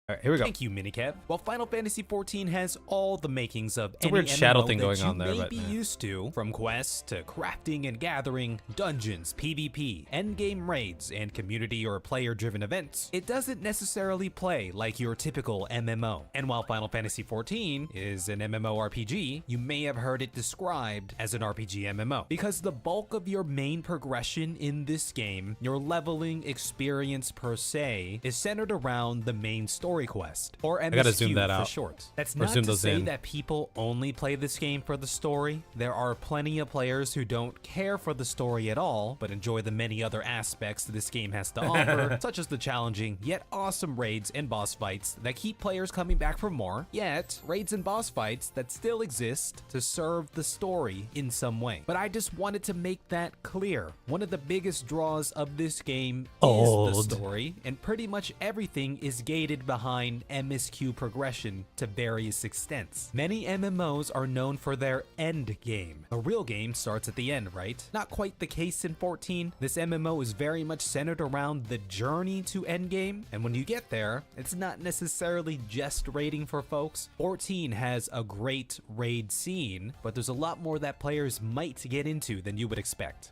All right, here we go. Thank you, Minikev. While Final Fantasy XIV has all the makings of It's a any weird shadow MMO thing that going you on there, may but, be yeah. used to, from quests to crafting and gathering, dungeons, PvP, endgame raids, and community or player-driven events, it doesn't necessarily play like your typical MMO. And while Final Fantasy XIV is an MMORPG, you may have heard it described as an RPG MMO, because the bulk of your main progression in this game, your leveling experience per se, is centered around the main story story quest, or MSQ gotta zoom that for out. short. That's Or not zoom to those say in. that people only play this game for the story. There are plenty of players who don't care for the story at all, but enjoy the many other aspects this game has to offer, such as the challenging yet awesome raids and boss fights that keep players coming back for more, yet raids and boss fights that still exist to serve the story in some way. But I just wanted to make that clear. One of the biggest draws of this game is the story, and pretty much everything is gated behind MSQ progression to various extents. Many MMOs are known for their end game. The real game starts at the end, right? Not quite the case in 14. This MMO is very much centered around the journey to end game, and when you get there, it's not necessarily just raiding for folks. 14 has a great raid scene, but there's a lot more that players might get into than you would expect.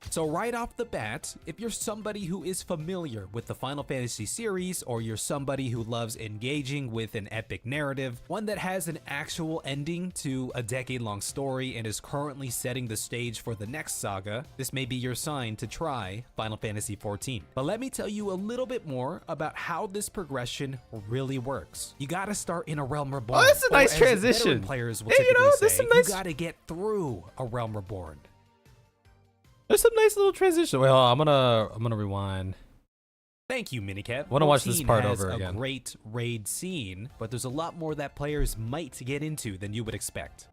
So right off the bat, if you're somebody who is familiar with the Final Fantasy series, or you're somebody who loves engaging with an epic narrative, one that has an actual ending to a decade-long story and is currently setting the stage for the next saga, this may be your sign to try Final Fantasy XIV. But let me tell you a little bit more about how this progression really works. You gotta start in a Realm Reborn. Oh, that's a nice or as transition. veteran players will Hey, you typically know, this is say, a nice- you gotta get through a Realm Reborn. There's some nice little transition. Well, I'm gonna rewind. Thank you, Minikev. Wanna watch this 14 part has over a again. great raid scene, but there's a lot more that players might get into than you would expect.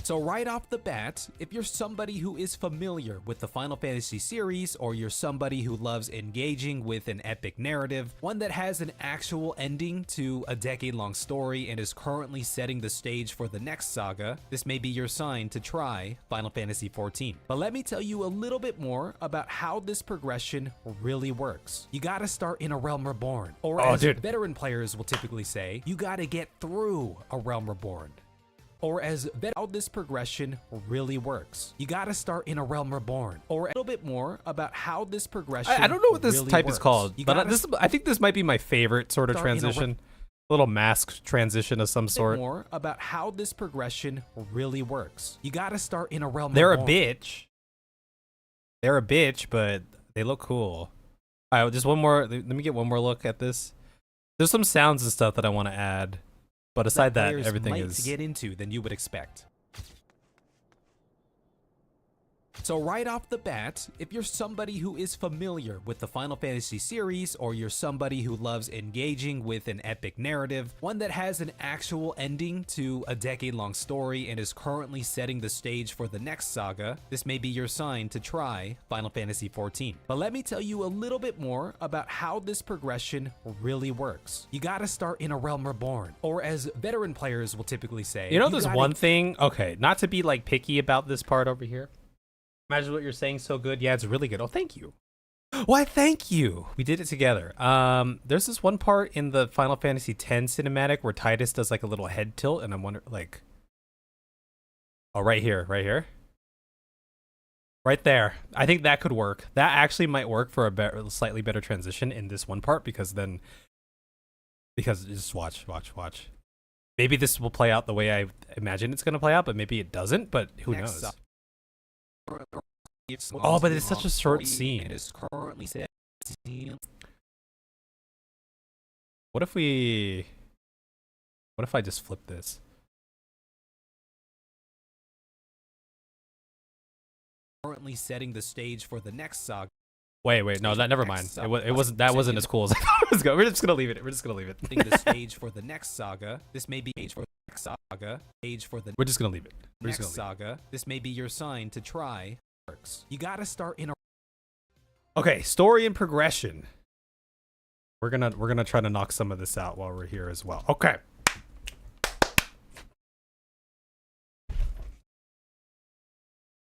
So right off the bat, if you're somebody who is familiar with the Final Fantasy series, or you're somebody who loves engaging with an epic narrative, one that has an actual ending to a decade-long story and is currently setting the stage for the next saga, this may be your sign to try Final Fantasy XIV. But let me tell you a little bit more about how this progression really works. You gotta start in a Realm Reborn, or as veteran players will typically say, you gotta get through a Realm Reborn. Or as how this progression really works. You gotta start in a Realm Reborn, or a little bit more about how this progression I don't know what this really type works. is called, You but gotta I think this might be my favorite sort of start in a transition. Little mask transition of some bit sort. more about how this progression really works. You gotta start in a Realm They're a Reborn. bitch. They're a bitch, but they look cool. All right, just one more. Let me get one more look at this. There's some sounds and stuff that I want to add, but aside that, players everything might is. get into than you would expect. So right off the bat, if you're somebody who is familiar with the Final Fantasy series, or you're somebody who loves engaging with an epic narrative, one that has an actual ending to a decade-long story and is currently setting the stage for the next saga, this may be your sign to try Final Fantasy XIV. But let me tell you a little bit more about how this progression really works. You gotta start in a Realm Reborn, or as veteran players will typically say, You know, there's gotta one thing. Okay, not to be like picky about this part over here. Imagine what you're saying so good. Yeah, it's really good. Oh, thank you. Why, thank you. We did it together. There's this one part in the Final Fantasy X cinematic where Titus does like a little head tilt, and I'm wondering, like, oh, right here, right there. I think that could work. That actually might work for a slightly better transition in this one part, because just watch. Maybe this will play out the way I imagine it's gonna play out, but maybe it doesn't. But who knows? Oh, but it's such a short scene. What if I just flip this? Currently setting the stage for the next saga. Wait, no, never mind. It wasn't as cool as I thought it was going. We're just gonna leave it. Setting the stage for the next saga. This may be stage for the next saga. Stage for the We're just gonna leave it. next saga. This may be your sign to try. You gotta start in a. Okay, story and progression. We're gonna try to knock some of this out while we're here as well. Okay.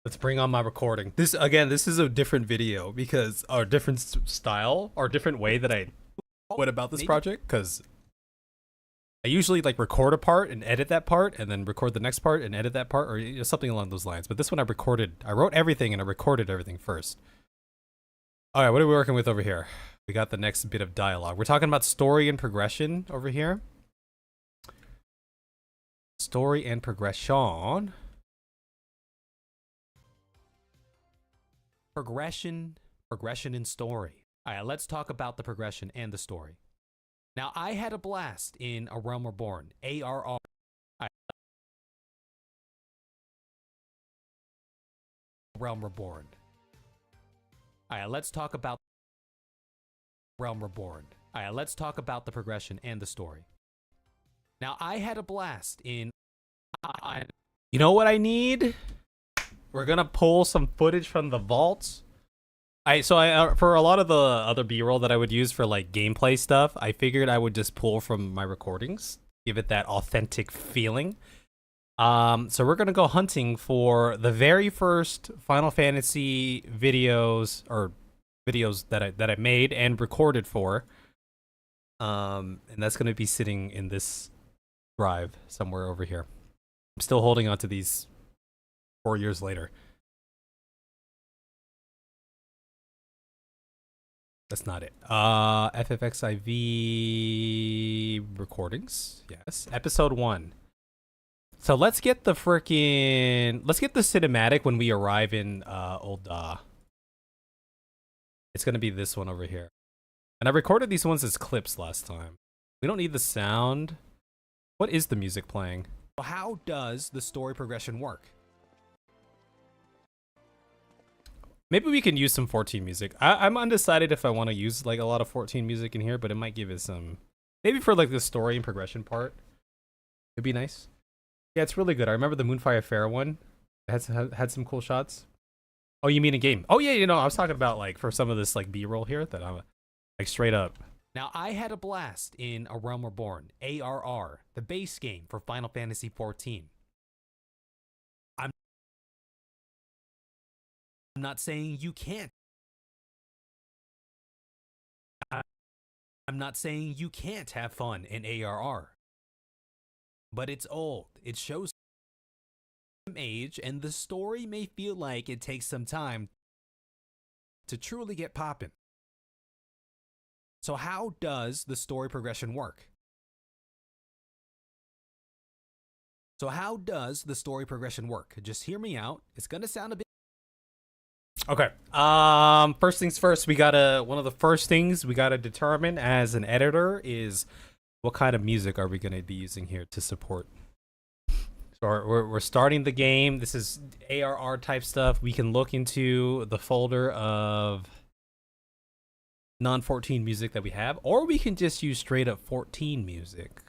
Let's bring on my recording. This is a different video because our different style or different way that I went about this project, because I usually like record a part and edit that part and then record the next part and edit that part, or something along those lines. But this one I wrote everything and I recorded everything first. All right, what are we working with over here? We got the next bit of dialogue. We're talking about story and progression over here. Story and progression. Progression. progression and story. Alright, let's talk about the progression and the story. Now, I had a blast in A Realm Reborn, ARR. Realm Reborn. Alright, let's talk about Realm Reborn. Alright, let's talk about the progression and the story. Now, I had a blast in... You know what I need? We're gonna pull some footage from the vaults. So for a lot of the other B-roll that I would use for like gameplay stuff, I figured I would just pull from my recordings, give it that authentic feeling. So we're gonna go hunting for the very first Final Fantasy videos that I made and recorded for. And that's gonna be sitting in this drive somewhere over here. I'm still holding on to these 4 years later. That's not it. FFXIV recordings. Yes. Episode 1. So let's get the cinematic when we arrive in Old It's gonna be this one over here. And I recorded these ones as clips last time. We don't need the sound. What is the music playing? How does the story progression work? Maybe we can use some 14 music. I'm undecided if I want to use like a lot of 14 music in here, but it might give it some... Maybe for like the story and progression part. It'd be nice. Yeah, it's really good. I remember the Moonfire Fair one. It had some cool shots. Oh, you mean a game? Oh yeah, you know, I was talking about like for some of this like B-roll here that I'm like straight up. Now, I had a blast in A Realm Reborn, ARR, the base game for Final Fantasy XIV. I'm not saying you can't. I'm not saying you can't have fun in ARR. But it's old. It shows some age, and the story may feel like it takes some time to truly get poppin'. So how does the story progression work? Just hear me out. It's gonna sound a bit... Okay. First things first, one of the first things we gotta determine as an editor is what kind of music are we gonna be using here to support. So we're starting the game. This is ARR type stuff. We can look into the folder of non-14 music that we have, or we can just use straight up 14 music.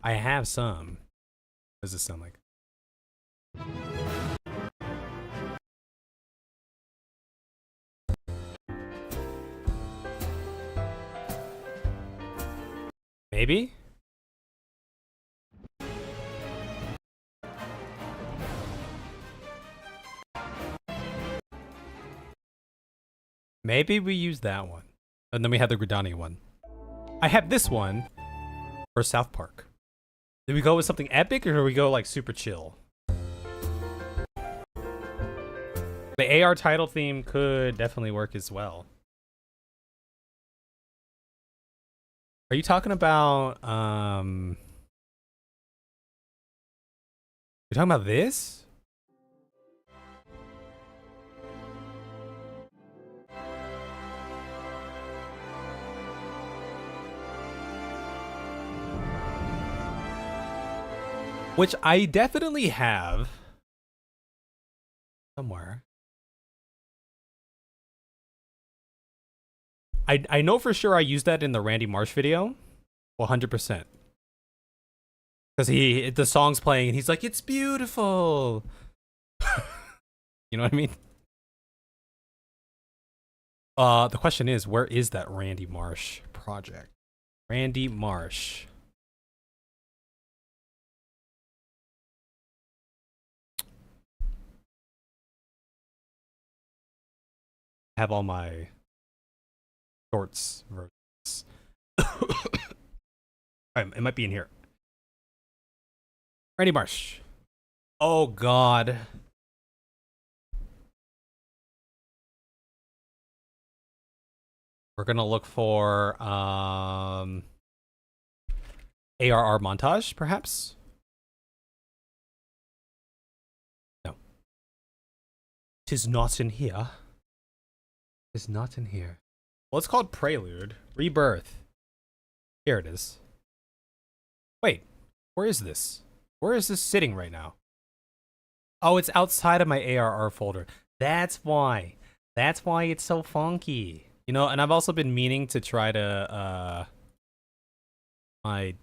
I have some. What does this sound like? Maybe? Maybe we use that one. And then we have the Gridani one. I have this one for South Park. Do we go with something epic or do we go like super chill? The AR title theme could definitely work as well. Are you talking about you're talking about this? Which I definitely have somewhere. I know for sure I used that in the Randy Marsh video. 100%. Because the song's playing and he's like, it's beautiful. You know what I mean? The question is, where is that Randy Marsh project? Randy Marsh. I have all my shorts versions. It might be in here. Randy Marsh. Oh God. We're gonna look for ARR montage, perhaps. No. 'Tis not in here. 'Tis not in here. Well, it's called Prelude. Rebirth. Here it is. Wait, where is this? Where is this sitting right now? Oh, it's outside of my ARR folder. That's why. That's why it's so funky. You know, and I've also been meaning to try to, my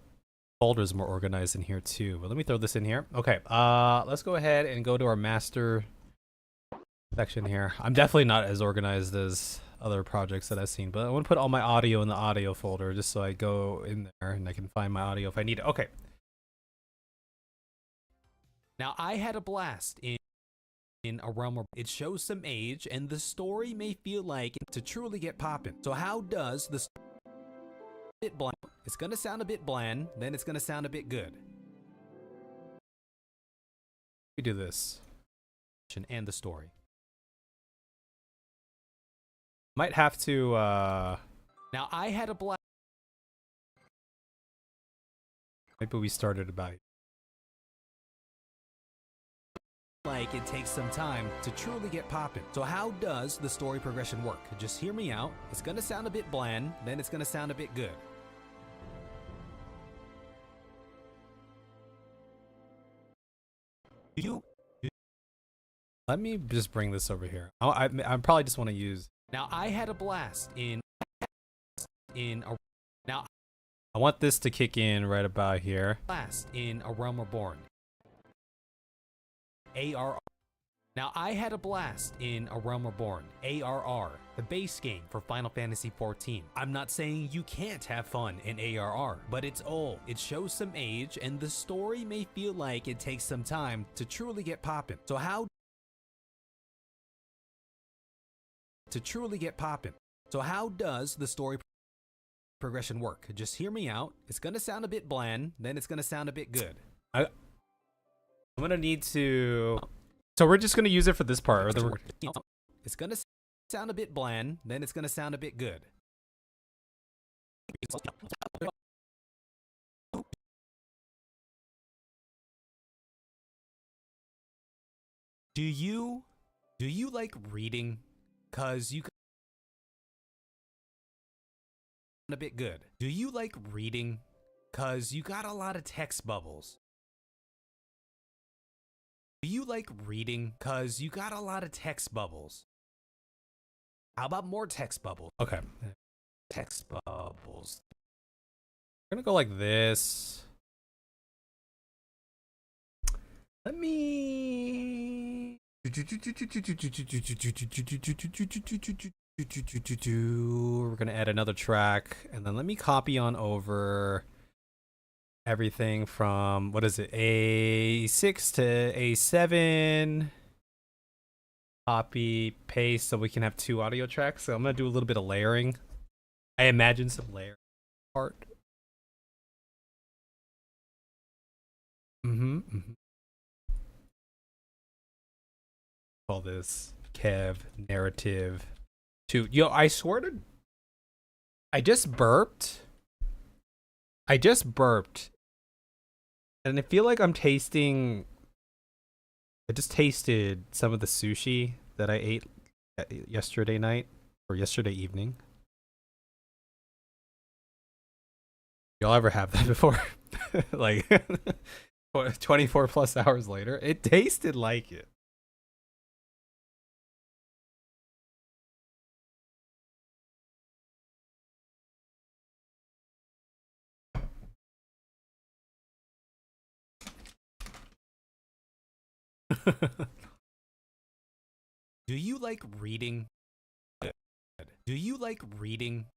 folders more organized in here too. But let me throw this in here. Okay, let's go ahead and go to our master section here. I'm definitely not as organized as other projects that I've seen, but I want to put all my audio in the audio folder just so I go in there and I can find my audio if I need it. Okay. Now, I had a blast in a realm where it shows some age, and the story may feel like to truly get poppin'. So how does the bit bland? It's gonna sound a bit bland, then it's gonna sound a bit good. We do this. And the story. Might have to, Now, I had a blast. maybe we started about Like it takes some time to truly get poppin'. So how does the story progression work? Just hear me out. It's gonna sound a bit bland, then it's gonna sound a bit good. Let me just bring this over here. I probably just want to use. Now, I had a blast in a now I want this to kick in right about here. blast in A Realm Reborn. ARR. Now, I had a blast in A Realm Reborn. ARR, the base game for Final Fantasy XIV. I'm not saying you can't have fun in ARR, but it's old. It shows some age, and the story may feel like it takes some time to truly get poppin'. So how does the story progression work? Just hear me out. It's gonna sound a bit bland, then it's gonna sound a bit good. I'm gonna need to. So we're just gonna use it for this part, or the. It's gonna sound a bit bland, then it's gonna sound a bit good. Do you like reading? 'Cause you a bit good. Do you like reading? 'Cause you got a lot of text bubbles. Do you like reading? 'Cause you got a lot of text bubbles. How about more text bubbles? Okay. Text bubbles. We're gonna go like this. Let me. We're gonna add another track, and then let me copy on over everything from, what is it, A6 to A7. Copy, paste, so we can have two audio tracks. So I'm gonna do a little bit of layering. I imagine some layer part. Call this Kev narrative 2. Yo, I swear to, I just burped, and I feel like I'm tasting. I just tasted some of the sushi that I ate yesterday night or yesterday evening. Y'all ever have that before? Like 24 plus hours later, it tasted like it. Do you like reading? Do you like reading?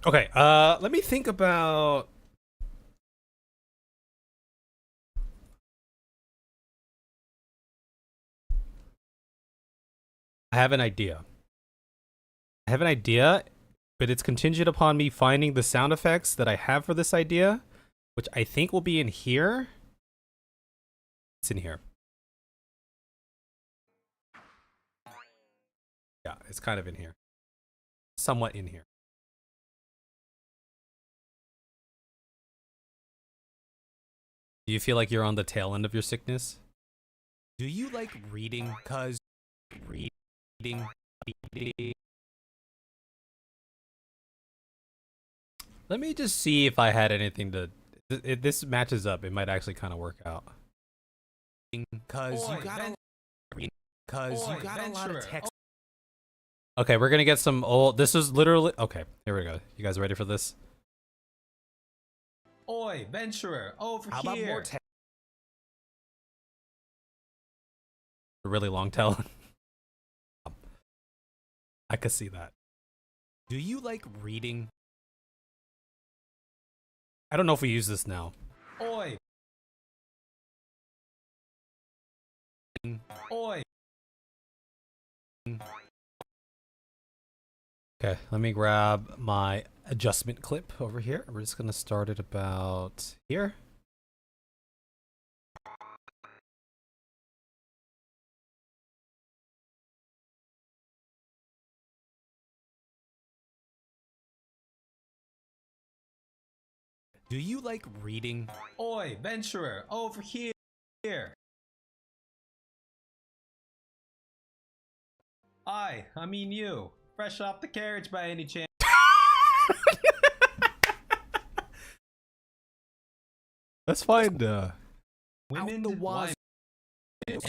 Okay, let me think about. I have an idea. But it's contingent upon me finding the sound effects that I have for this idea, which I think will be in here. It's in here. Yeah, it's kind of in here. Somewhat in here. Do you feel like you're on the tail end of your sickness? Do you like reading? Cause reading. Let me just see if I had anything to. If this matches up, it might actually kind of work out. Cause you got a lot of text. Okay, we're gonna get some old. This is literally okay. Here we go. You guys ready for this? Oi, venturer, over How about here. more text? A really long tail. I could see that. Do you like reading? I don't know if we use this now. Oi. Oi. Okay, let me grab my adjustment clip over here. We're just gonna start it about here. Do you like reading? Oi, venturer, over here. I mean you. Fresh off the carriage by any chance? That's fine. Women the wise. Let's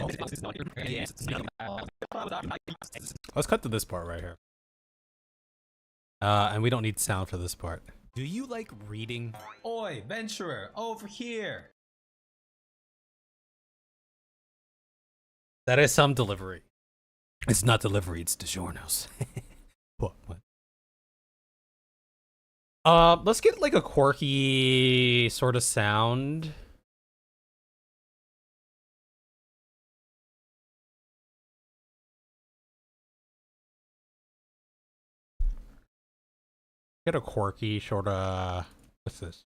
cut to this part right here. And we don't need sound for this part. Do you like reading? Oi, venturer, over here. That is some delivery. It's not delivery, it's DiGiorno's. What? Let's get like a quirky sort of sound. Get a quirky sort of. What's this?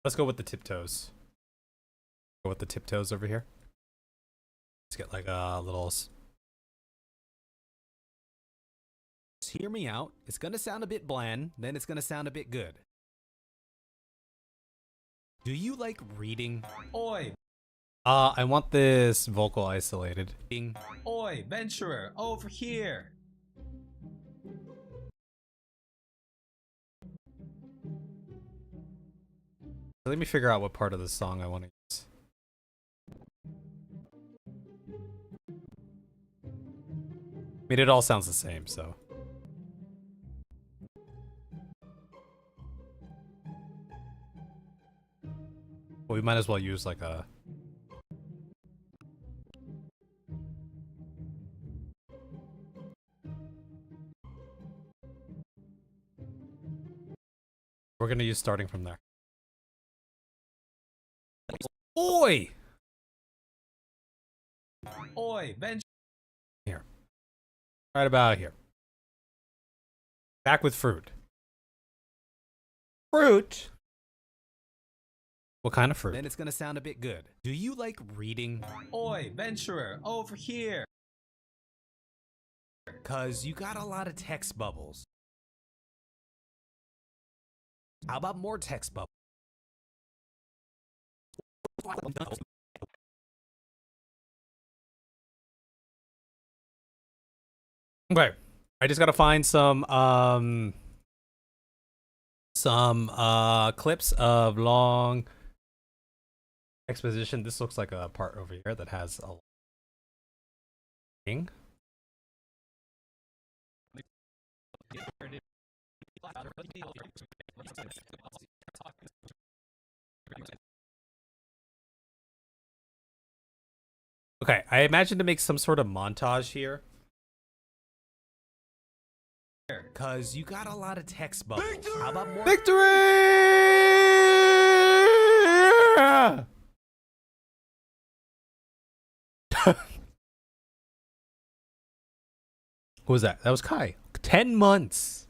Let's go with the tiptoes. Go with the tiptoes over here. Let's get like a little. Just hear me out. It's gonna sound a bit bland, then it's gonna sound a bit good. Do you like reading? Oi, I want this vocal isolated. oi, venturer, over here. Let me figure out what part of the song I want to use. I mean, it all sounds the same, so. Well, we might as well use like a. We're gonna use starting from there. Oi! Oi, venturer. Here. Right about here. Back with fruit. Fruit? What kind of fruit? Then it's gonna sound a bit good. Do you like reading? Oi, venturer, over here. Cause you got a lot of text bubbles. How about more text bubbles? Okay. I just gotta find some clips of long exposition. This looks like a part over here that has a thing. Okay, I imagine to make some sort of montage here. Cause you got a lot of text bubbles. How about more? Victory! Who was that? That was Kai. 10 months.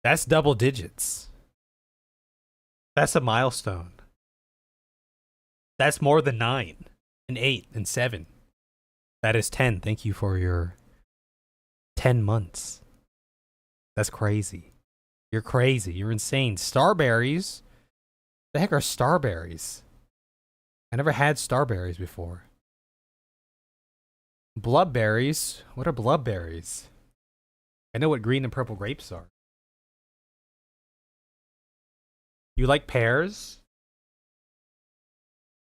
That's double digits. That's a milestone. That's more than 9 and 8 and 7. That is 10. Thank you for your 10 months. That's crazy. You're crazy. You're insane. Starberries? The heck are starberries? I never had starberries before. Bloodberries? What are bloodberries? I know what green and purple grapes are. You like pears?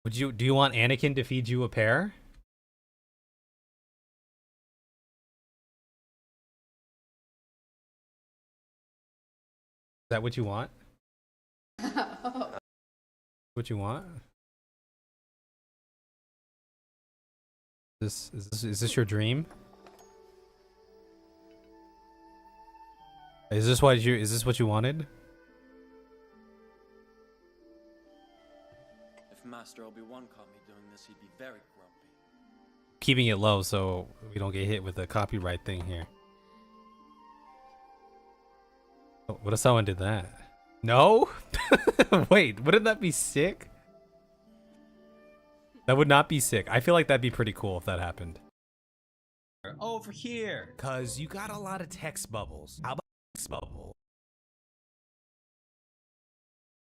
Do you want Anakin to feed you a pear? Is that what you want? What you want? Is this your dream? Is this what you wanted? If Master Obi-Wan caught me doing this, he'd be very grumpy. Keeping it low so we don't get hit with the copyright thing here. Oh, what if someone did that? No? Wait, wouldn't that be sick? That would not be sick. I feel like that'd be pretty cool if that happened. Over here. Cause you got a lot of text bubbles. How about text bubble?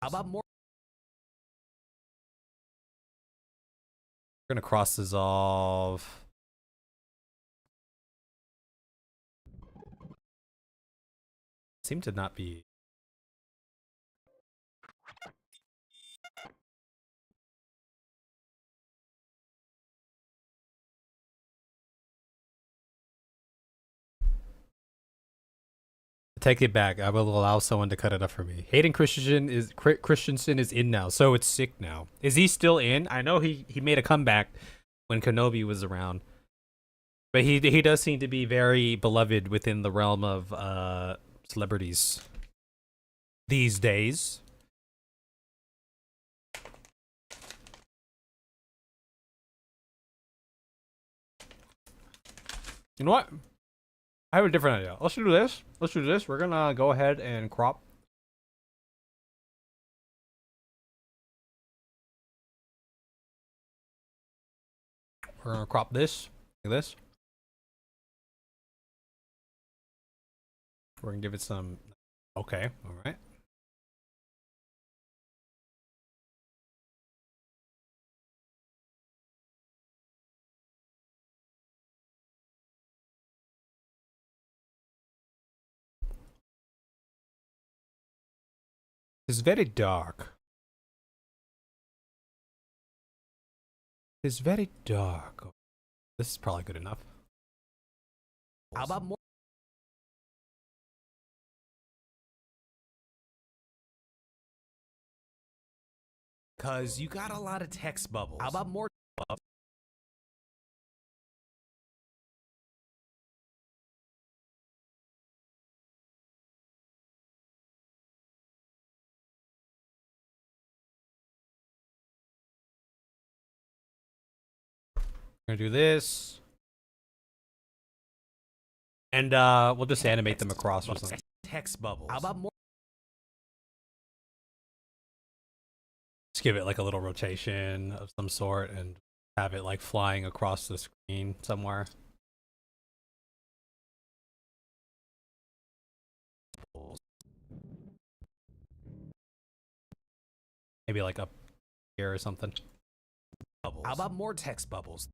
How about more? We're gonna cross dissolve. Seem to not be. Take it back. I will allow someone to cut it up for me. Hayden Christensen is in now, so it's sick now. Is he still in? I know he made a comeback when Kenobi was around, but he does seem to be very beloved within the realm of celebrities these days. You know what? I have a different idea. Let's do this. We're gonna go ahead and crop. We're gonna crop this like this. We're gonna give it some. Okay, all right. It's very dark. It's very dark. This is probably good enough. How about more? Cause you got a lot of text bubbles. How about more? We're gonna do this. And we'll just animate them across or something. Text bubbles. How about more? Just give it like a little rotation of some sort and have it like flying across the screen somewhere. Maybe like up here or something. Bubbles. How about more text bubbles?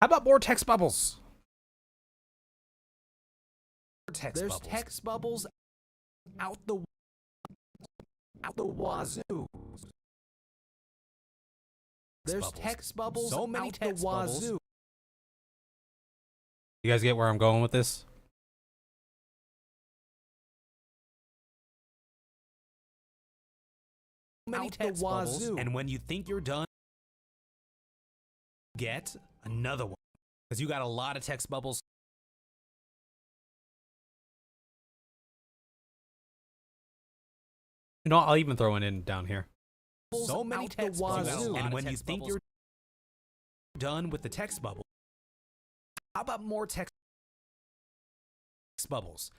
How about more text bubbles? There's text bubbles out the wazoo. There's text bubbles so many out text the wazoo. You guys get where I'm going with this? Many text bubbles, and when you think you're done, get another one because you got a lot of text bubbles. You know, I'll even throw one in down here. So many text bubbles, and when you think you're done with the text bubble, how about more text bubbles?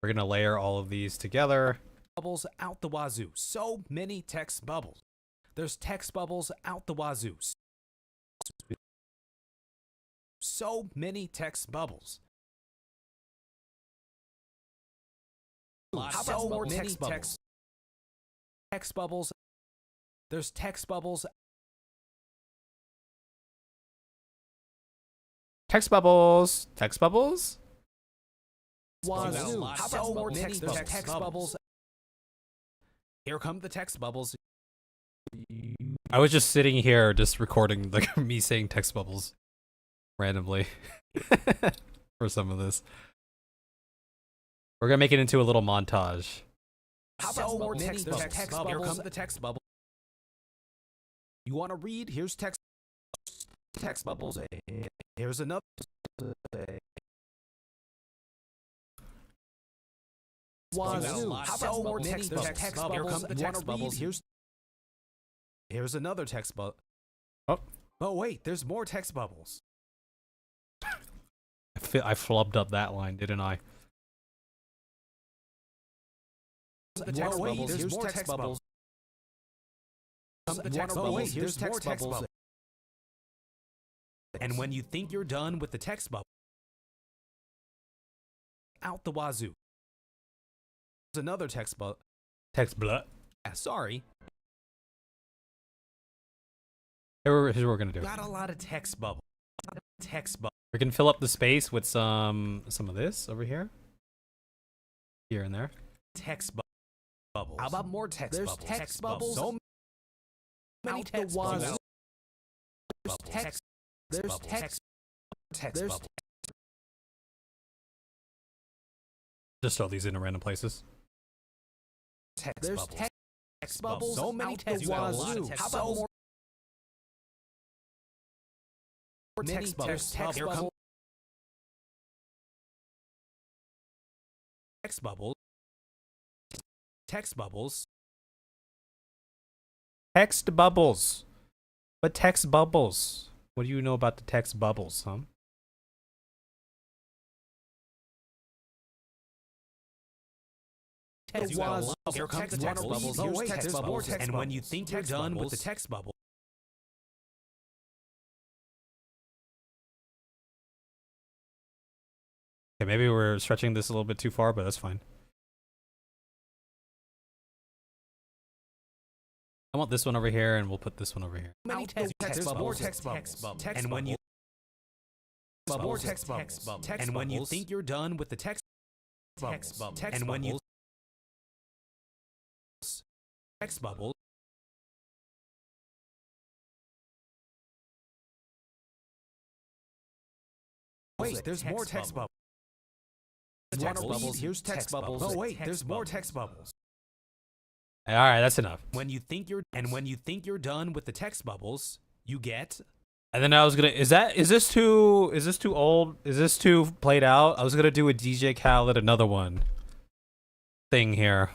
We're gonna layer all of these together. Bubbles out the wazoo. So many text bubbles. There's text bubbles out the wazoo. So many text bubbles. How about more text bubbles? Text bubbles. There's text bubbles. Text bubbles. Text bubbles. Wazoo. How about more text bubbles? Here come the text bubbles. I was just sitting here just recording like me saying text bubbles randomly for some of this. We're gonna make it into a little montage. How about more text bubbles? Here come the text bubbles. You want to read? Here's text bubbles. Here's another. Wazoo. How about more text bubbles? Here come the text bubbles. Here's another text bubble. Oh wait, there's more text bubbles. I flubbed up that line, didn't I? Oh wait, there's more text bubbles. Oh wait, here's text bubbles. And when you think you're done with the text bubble, out the wazoo. There's another text bubble. Text blah. Yeah, sorry. Here's what we're gonna do. Got a lot of text bubbles. We can fill up the space with some of this over here. Here and there. Text bubbles. How about more text bubbles? There's text bubbles. So many text bubbles. There's text bubbles. Just throw these into random places. There's text bubbles. So many text bubbles. How about more text bubbles? Text bubbles. Text bubbles. Text bubbles. Text bubbles. But text bubbles. What do you know about the text bubbles, huh? Text bubbles. Here comes the text bubbles. Oh wait, there's more text bubbles. And when you think you're done with the text bubble, Okay, maybe we're stretching this a little bit too far, but that's fine. I want this one over here, and we'll put this one over here. many text bubbles. More text bubbles. And when you more text bubbles. And when you think you're done with the text bubbles, and when you text bubbles. Wait, there's more text bubbles. Here's text bubbles. Oh wait, there's more text bubbles. All right, that's enough. When you think you're done with the text bubbles, you get. And then I was gonna. Is this too old? Is this too played out? I was gonna do a DJ Khaled another one thing here,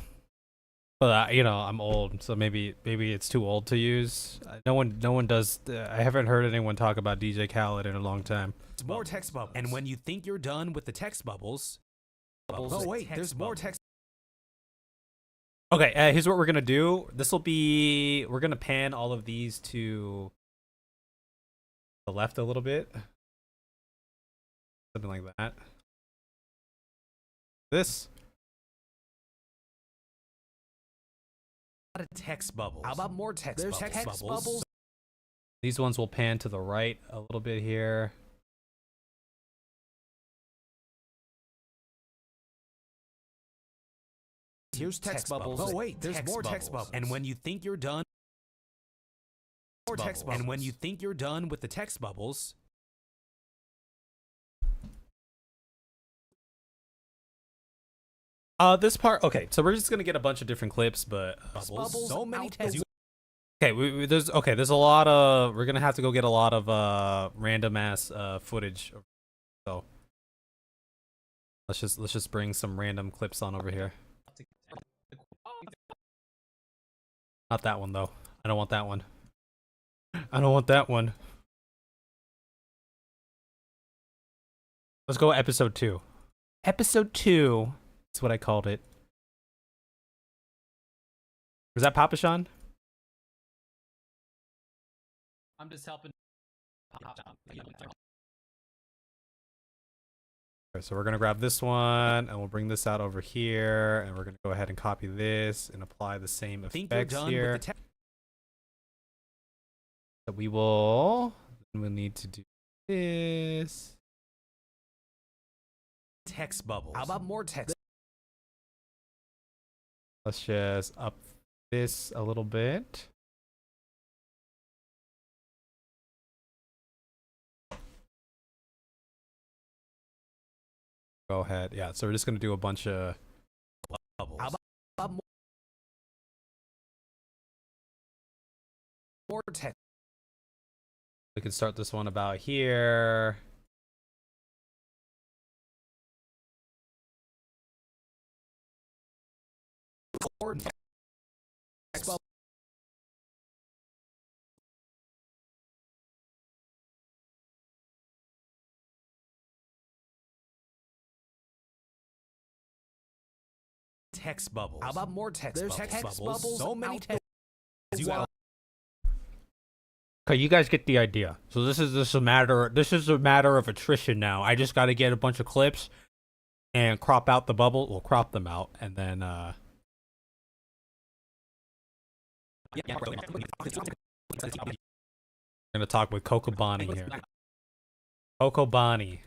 but you know I'm old, so maybe it's too old to use. No one does. I haven't heard anyone talk about DJ Khaled in a long time. It's more text bubbles. And when you think you're done with the text bubbles. Oh wait, there's more text. Okay, here's what we're gonna do. We're gonna pan all of these to the left a little bit, something like that. This. A lot of text bubbles. How about more text bubbles? There's text bubbles. These ones will pan to the right a little bit here. Here's text bubbles. Oh wait, there's more text bubbles. And when you think you're done, more text bubbles. And when you think you're done with the text bubbles, this part. Okay, so we're just gonna get a bunch of different clips, but bubbles. So many text. Okay, there's a lot of. We're gonna have to go get a lot of random ass footage. So let's just bring some random clips on over here. Not that one though. I don't want that one. I don't want that one. Let's go episode 2. Episode 2. That's what I called it. Was that Papa Sean? I'm just helping. Okay, so we're gonna grab this one and we'll bring this out over here, and we're gonna go ahead and copy this and apply the same effects here. So we'll need to do this. Text bubbles. How about more text? Let's just up this a little bit. Go ahead. Yeah, so we're just going to do a bunch of bubbles. How about more text? We can start this one about here. Text bubbles. How about more text bubbles? Text bubbles. So many text. Okay, you guys get the idea. So this is a matter of attrition now. I just got to get a bunch of clips and crop out the bubble. We'll crop them out, and then I'm gonna talk with Coco Bonnie here. Coco Bonnie.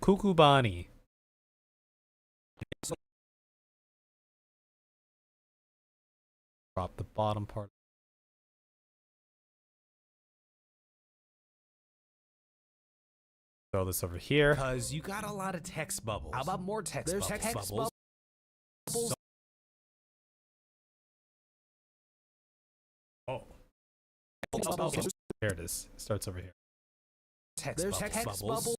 Cuckoo Bonnie. Drop the bottom part. Throw this over here. Because you got a lot of text bubbles. How about more text bubbles? Text bubbles. Oh. There it is. It starts over here. Text bubbles.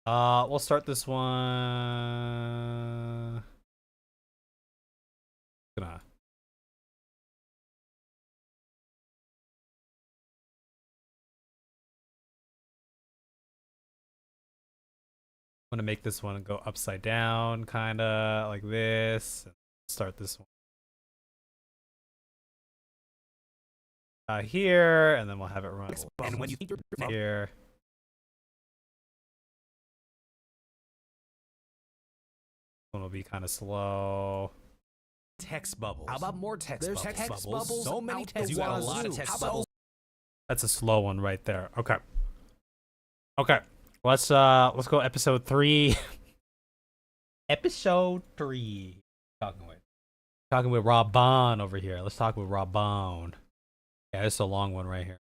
We'll start this one. I'm gonna make this one go upside down, kinda like this. Start this one here, and then we'll have it run. And when you think you're here. One will be kind of slow. Text bubbles. How about more text bubbles? Text bubbles. So many text. You got a lot of text bubbles. That's a slow one right there. Okay. Okay. Let's go episode 3. Episode 3. Talking with Rob Bond over here. Let's talk with Rob Bond. Yeah, this is a long one right here.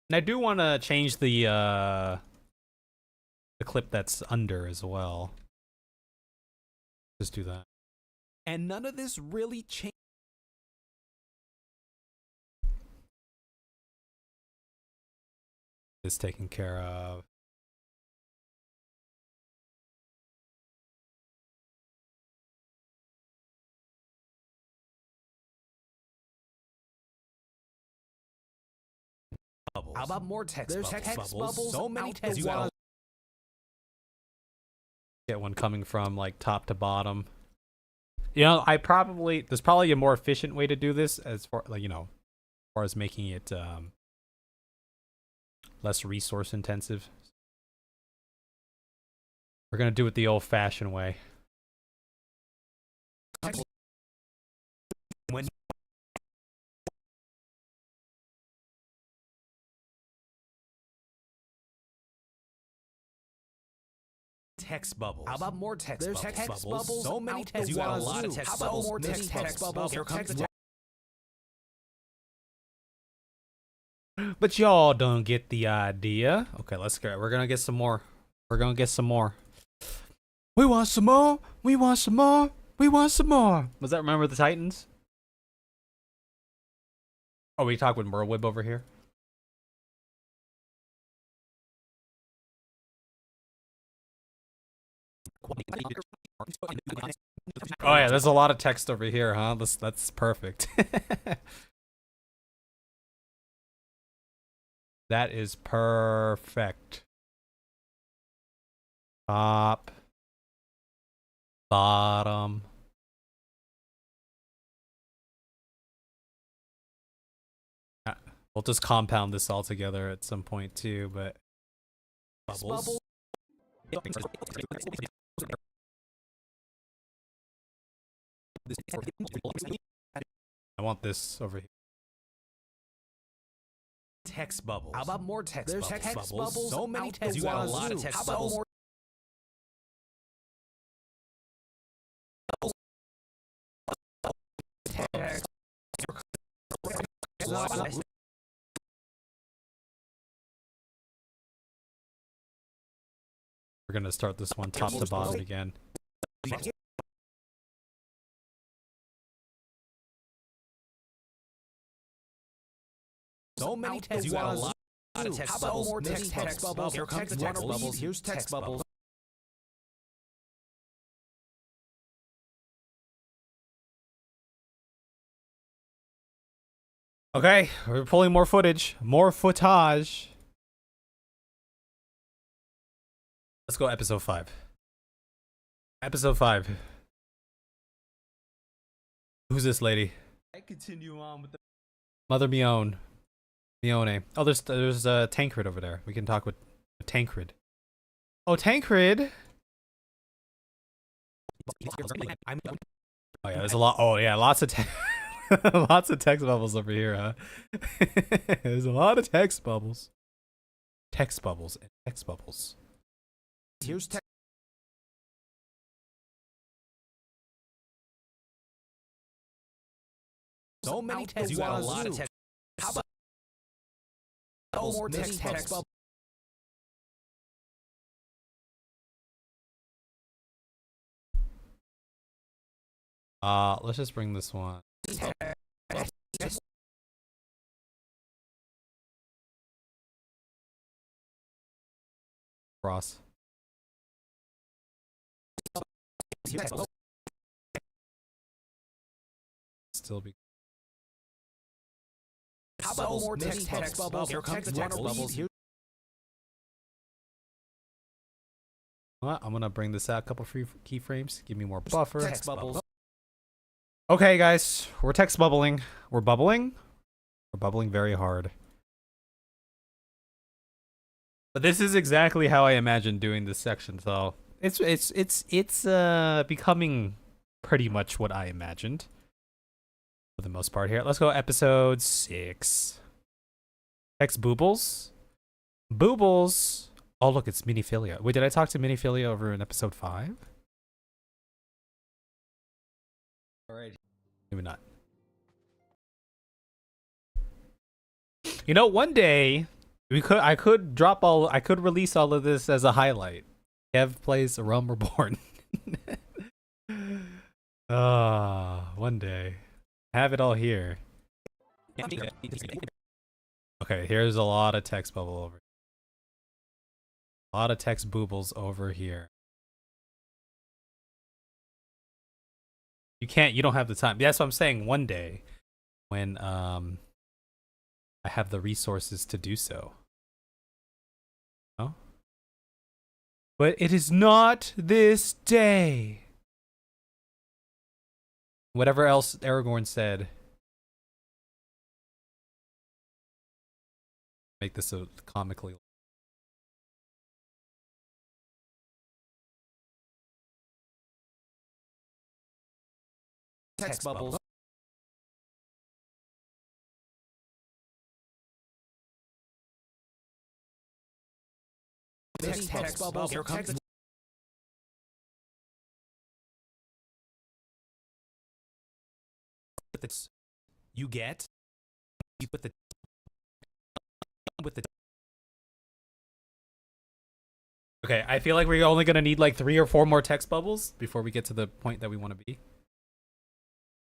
And I do want to change the clip that's under as well. Just do that. And none of this really changed. Is taken care of. How about more text bubbles? Text bubbles. So many text bubbles. Get one coming from like top to bottom. You know, there's probably a more efficient way to do this as far like, you know, as far as making it less resource intensive. We're gonna do it the old-fashioned way. When text bubbles. How about more text bubbles? Text bubbles. So many text bubbles. You got a lot of text bubbles. How about more text bubbles? Here comes the But y'all don't get the idea. Okay, let's go. We're gonna get some more. We're gonna get some more. We want some more. We want some more. We want some more. Was that Remember the Titans? Oh, we talk with Merwib over here. Oh yeah, there's a lot of text over here, huh? That's perfect. That is perfect. Top. Bottom. We'll just compound this all together at some point too, but bubbles. I want this over here. Text bubbles. How about more text bubbles? There's text bubbles. So many text bubbles. You got a lot of text bubbles. We're gonna start this one top to bottom again. So many text bubbles. You got a lot of text bubbles. More text bubbles. Here comes the text bubbles. Here's text bubbles. Okay, we're pulling more footage. More footage. Let's go episode 5. Episode 5. Who's this lady? I continue on with the Mother Mione. Mione. Oh, there's Tancred over there. We can talk with Tancred. Oh, Tancred. Oh yeah, there's a lot. Oh yeah, lots of lots of text bubbles over here, huh? There's a lot of text bubbles. Text bubbles and text bubbles. Here's text. So many text. You got a lot of text. How about more text bubbles? Let's just bring this one. Cross. Still be. How about more text bubbles? Here comes the text bubbles. Well, I'm gonna bring this out. A couple free keyframes. Give me more buffer. Text bubbles. Okay, guys, we're text bubbling. We're bubbling. We're bubbling very hard. But this is exactly how I imagined doing this section. So it's becoming pretty much what I imagined for the most part here. Let's go episode 6. Text boobles. Boobles. Oh look, it's Miniphilia. Wait, did I talk to Miniphilia over in episode 5? alright. Maybe not. You know, one day I could release all of this as a highlight. Kev plays A Realm Reborn. One day. Have it all here. Okay, here's a lot of text bubble over. A lot of text boobles over here. You don't have the time. That's what I'm saying. One day when I have the resources to do so. No? But it is not this day. Whatever else Aragorn said. Make this a comically. Text bubbles. Text bubbles. Here comes the this. You get. You put the with the. Okay, I feel like we're only gonna need like 3 or 4 more text bubbles before we get to the point that we want to be.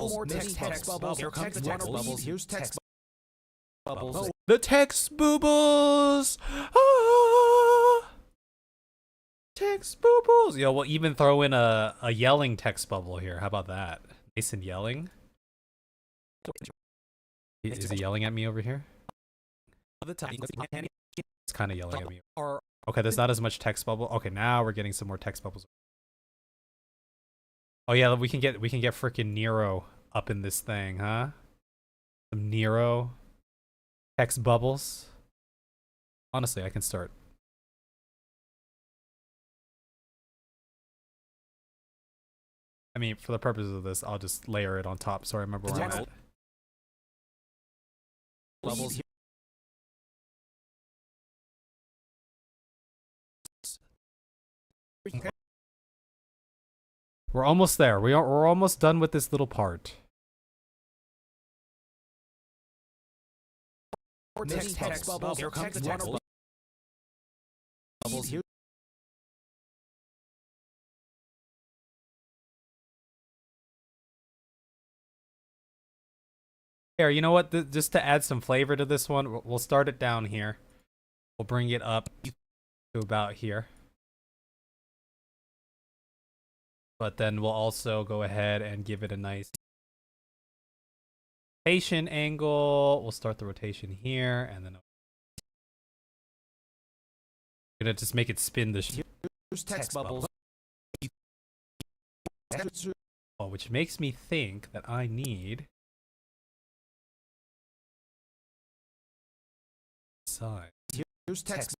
More text bubbles. Here comes the text bubbles. Here's text bubbles. The text bubbles. Ah, text text bubbles. Yo, we'll even throw in a yelling text bubble here. How about that? Mason yelling. Is he yelling at me over here? It's kind of yelling at me. Okay, there's not as much text bubble. Okay, now we're getting some more text bubbles. Oh yeah, we can get freaking Nero up in this thing, huh? Some Nero text bubbles. Honestly, I can start. I mean, for the purposes of this, I'll just layer it on top so I remember where I'm at. Bubbles here. We're almost there. We're almost done with this little part. Text bubbles. Here comes the text bubbles. Here. Here, you know what? Just to add some flavor to this one, we'll start it down here. We'll bring it up to about here. But then we'll also go ahead and give it a nice rotation angle. We'll start the rotation here, and then I'm gonna just make it spin the Text bubbles. which makes me think that I need side. Here's text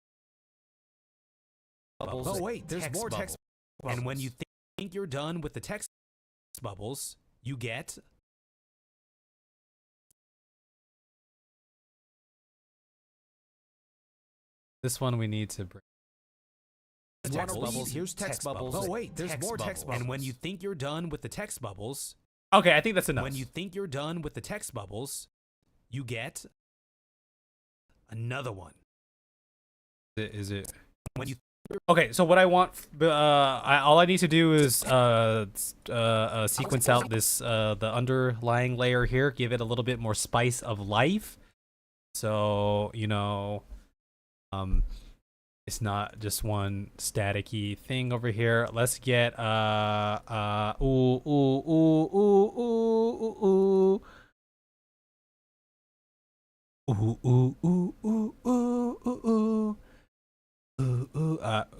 bubbles. Oh wait, there's more text bubbles. And when you think you're done with the text bubbles, you get this one. We need to bring text bubbles. Here's text bubbles. Oh wait, there's more text bubbles. And when you think you're done with the text bubbles, okay, I think that's enough. when you think you're done with the text bubbles, you get another one. Is it? When you Okay, so what I want, all I need to do is sequence out this the underlying layer here, give it a little bit more spice of life. So you know, it's not just one staticky thing over here. Let's get ooh ooh ooh ooh ooh ooh ooh ooh ooh ooh ooh ooh.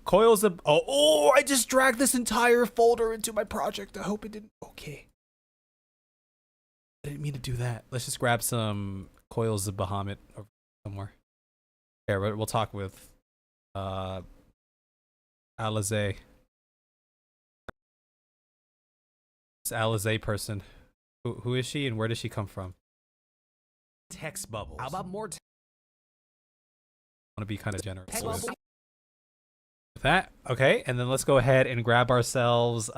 Coils of I just dragged this entire folder into my project. I hope it didn't. Okay, I didn't mean to do that. Let's just grab some coils of Bahamut somewhere. Here, we'll talk with Alizé. This Alizé person. Who is she and where does she come from? text bubbles. How about more? I want to be kind of generous. That okay, and then let's go ahead and grab ourselves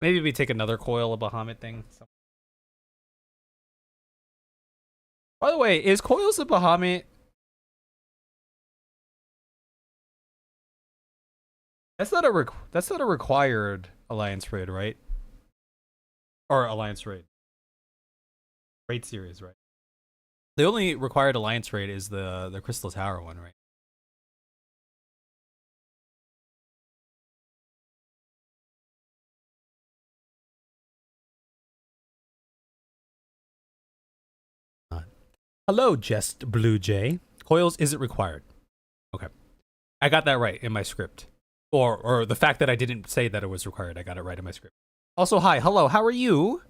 maybe we take another coil of Bahamut thing. By the way, is coils of Bahamut? That's not a required alliance raid, right? Or alliance raid. Raid series, right? The only required alliance raid is the Crystal Tower one, right? Hello, Jest Blue Jay. Coils isn't required. Okay. I got that right in my script. Or the fact that I didn't say that it was required, I got it right in my script. Also, hi, hello, how are you?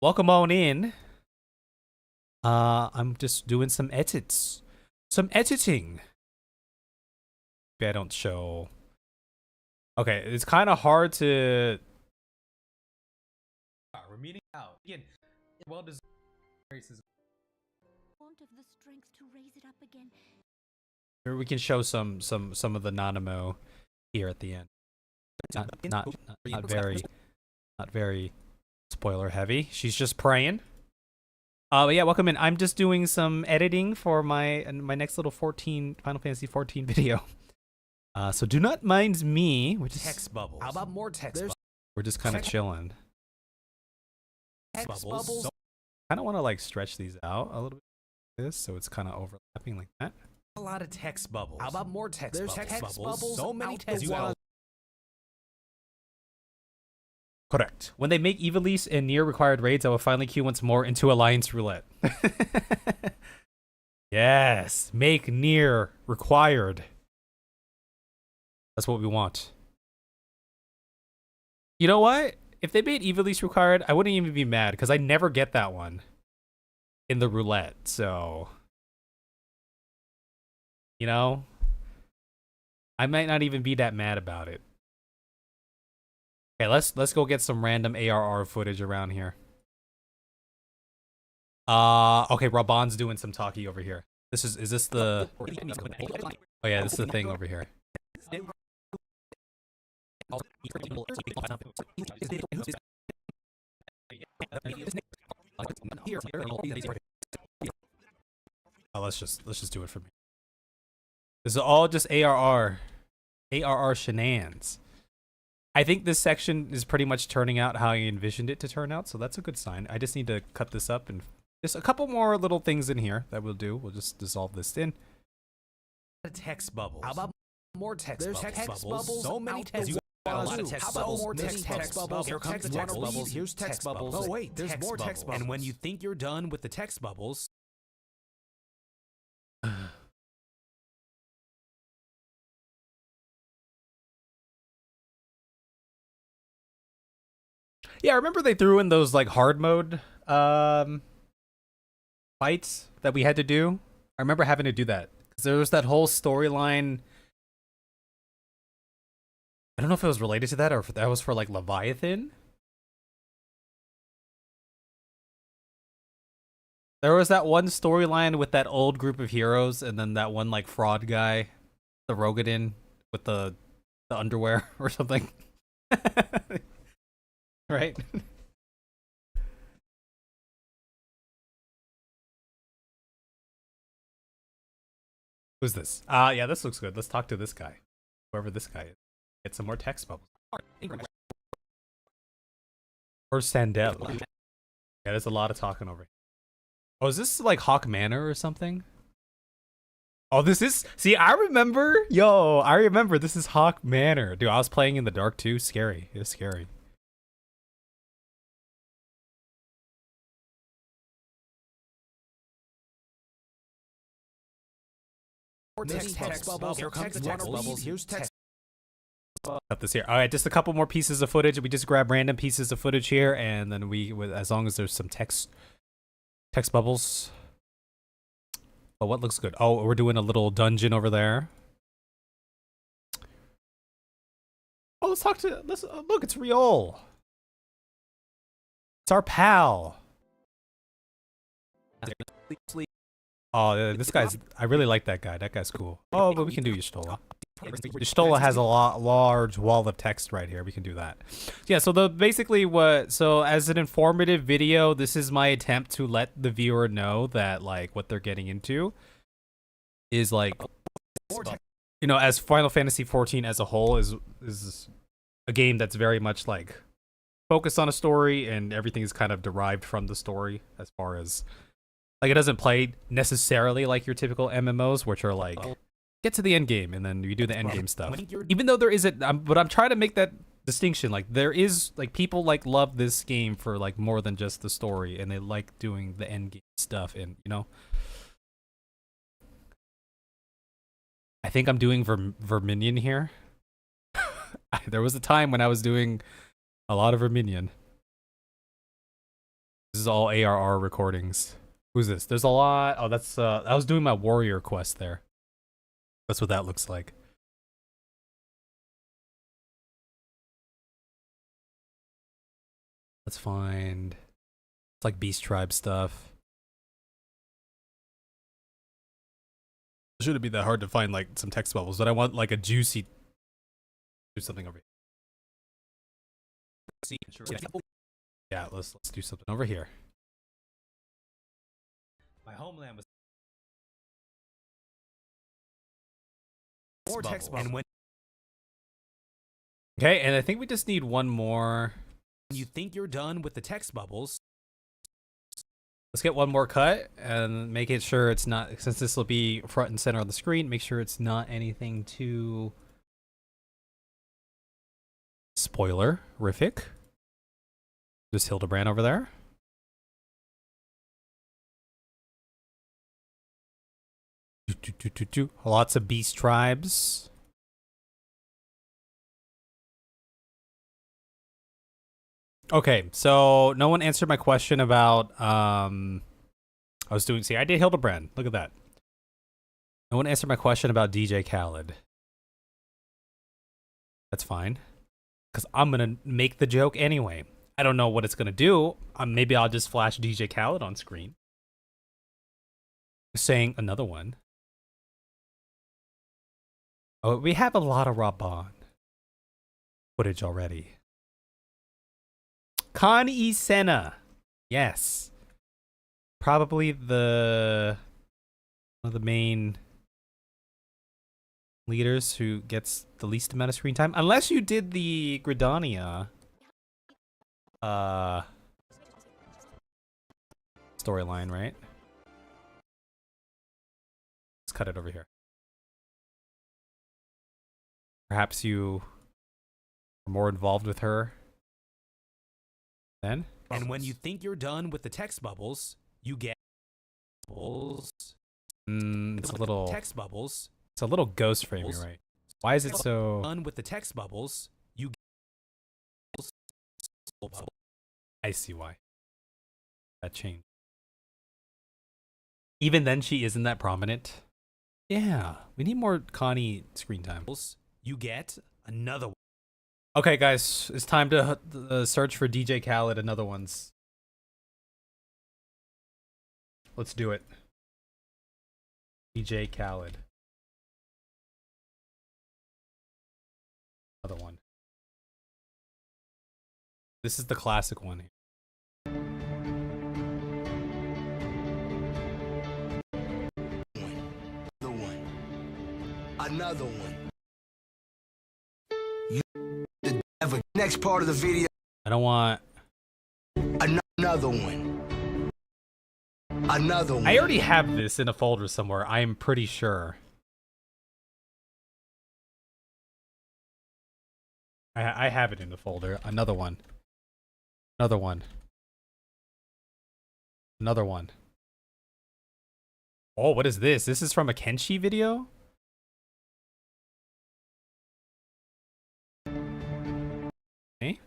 Welcome on in. I'm just doing some edits. Some editing. Maybe I don't show. Okay, it's kind of hard to. We're meeting out again. Well deserved races. Want of the strength to raise it up again. Here we can show some of the Nanamo here at the end. Not very spoiler heavy. She's just praying. But yeah, welcome in. I'm just doing some editing for my next little Final Fantasy 14 video. So do not mind me. We're just Text bubbles. How about more text bubbles? we're just kind of chilling. Text bubbles. I don't want to like stretch these out a little bit like this, so it's kind of overlapping like that. A lot of text bubbles. How about more text bubbles? Text bubbles. So many text bubbles. Correct. When they make Ivalice and Nier required raids, I will finally queue once more into Alliance Roulette. Yes, make Nier required. That's what we want. You know what? If they made Ivalice required, I wouldn't even be mad because I never get that one in the roulette. So, you know, I might not even be that mad about it. Okay, let's go get some random ARR footage around here. Okay, Raban's doing some talkie over here. Is this the? Oh yeah, this is the thing over here. Oh, let's just do it for me. This is all just ARR shenanigans. I think this section is pretty much turning out how I envisioned it to turn out, so that's a good sign. I just need to cut this up and just a couple more little things in here that we'll do. We'll just dissolve this in. Text bubbles. How about more text bubbles? Text bubbles. So many text bubbles. A lot of text bubbles. More text bubbles. Here comes the text bubbles. Here's text bubbles. Oh wait, there's more text bubbles. And when you think you're done with the text bubbles, yeah, I remember they threw in those like hard mode fights that we had to do. I remember having to do that because there was that whole storyline. I don't know if it was related to that or if that was for like Leviathan. There was that one storyline with that old group of heroes and then that one like fraud guy, the Rogadin with the underwear or something. Right? Who's this? Yeah, this looks good. Let's talk to this guy. Whoever this guy is. Get some more text bubbles. Or Sandel. Yeah, there's a lot of talking over here. Oh, is this like Hawk Manor or something? Oh, this is... See, I remember... Yo, I remember this is Hawk Manor. Dude, I was playing in the dark too. Scary. It was scary. text bubbles. Here comes the text bubbles. Here's text. Cut this here. All right, just a couple more pieces of footage. We just grab random pieces of footage here, and then as long as there's some text bubbles. Oh, what looks good? Oh, we're doing a little dungeon over there. Oh, let's talk to. Look, it's Riol. It's our pal. Oh, this guy's... I really like that guy. That guy's cool. Oh, but we can do Y'shtola. Y'shtola has a large wall of text right here. We can do that. Yeah, so so as an informative video, this is my attempt to let the viewer know that like what they're getting into is like, you know, as Final Fantasy XIV as a whole is a game that's very much like focused on a story and everything is kind of derived from the story as far as like it doesn't play necessarily like your typical MMOs, which are like get to the end game and then you do the end game stuff. Even though there isn't, but I'm trying to make that distinction. Like there is like people like love this game for like more than just the story, and they like doing the end game stuff. And you know, I think I'm doing Verminion here. There was a time when I was doing a lot of Verminion. This is all ARR recordings. Who's this? There's a lot. Oh, that's I was doing my warrior quest there. That's what that looks like. Let's find... It's like Beast Tribe stuff. It shouldn't be that hard to find like some text bubbles, but I want like a juicy... Do something over here. Yeah, let's do something over here. My homeland was... More text bubbles. And when Okay, and I think we just need one more. When you think you're done with the text bubbles, Let's get one more cut and make it sure it's not, since this will be front and center on the screen, make sure it's not anything too spoiler-rific. There's Hildebrand over there. Lots of beast tribes. Okay, so no one answered my question about I was doing, see, I did Hildebrand. Look at that. No one answered my question about DJ Khaled. That's fine, because I'm gonna make the joke anyway. I don't know what it's gonna do. Maybe I'll just flash DJ Khaled on screen saying another one. Oh, we have a lot of Raban footage already. Connie Senna. Yes. Probably one of the main leaders who gets the least amount of screen time. Unless you did the Gridania storyline, right? Let's cut it over here. Perhaps you are more involved with her then? and when you think you're done with the text bubbles, you get bubbles. It's a little text bubbles. It's a little ghost framing, right? Why is it so? Done with the text bubbles, you get bubbles. I see why. That changed. Even then, she isn't that prominent. Yeah, we need more Connie screen time. You get another one. Okay, guys, it's time to search for DJ Khaled and other ones. Let's do it. DJ Khaled. Another one. This is the classic one here. Another one. Next part of the video. I don't want. Another one. Another one. I already have this in a folder somewhere. I am pretty sure. I have it in the folder. Another one. Another one. Another one. Oh, what is this? This is from a Kenshi video? Okay.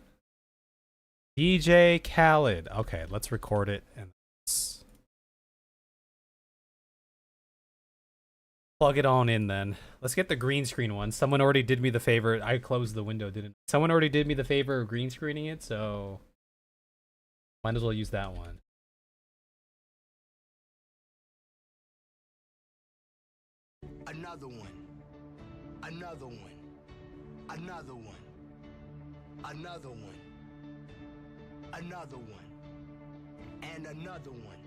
DJ Khaled. Okay, let's record it and let's plug it on in then. Let's get the green screen one. Someone already did me the favor. I closed the window, didn't. Someone already did me the favor of green screening it, so might as well use that one. Another one. Another one. Another one. Another one. Another one. And another one.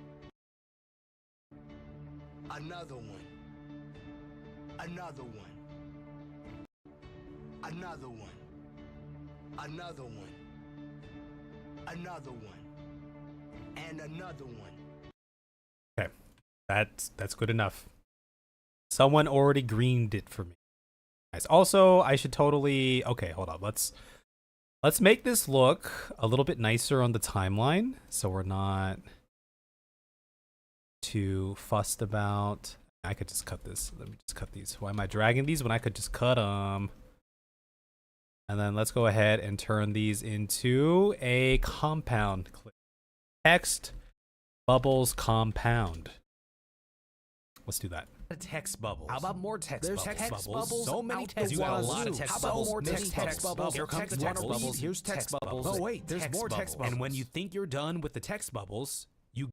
Another one. Another one. Another one. Another one. Another one. And another one. Okay. That's good enough. Someone already greened it for me. Guys, also, I should totally... Okay, hold on. Let's make this look a little bit nicer on the timeline, so we're not too fussed about... I could just cut this. Let me just cut these. Why am I dragging these when I could just cut them? And then let's go ahead and turn these into a compound clip. Text bubbles compound. Let's do that. Text bubbles. How about more text There's bubbles? text bubbles So many out text the bubbles. wazoo. A lot of text How about bubbles. more Many text bubbles? Here comes Text text bubbles. bubbles. Here's text bubbles. Oh, wait, there's more text And when bubbles. you think you're done with the text bubbles, you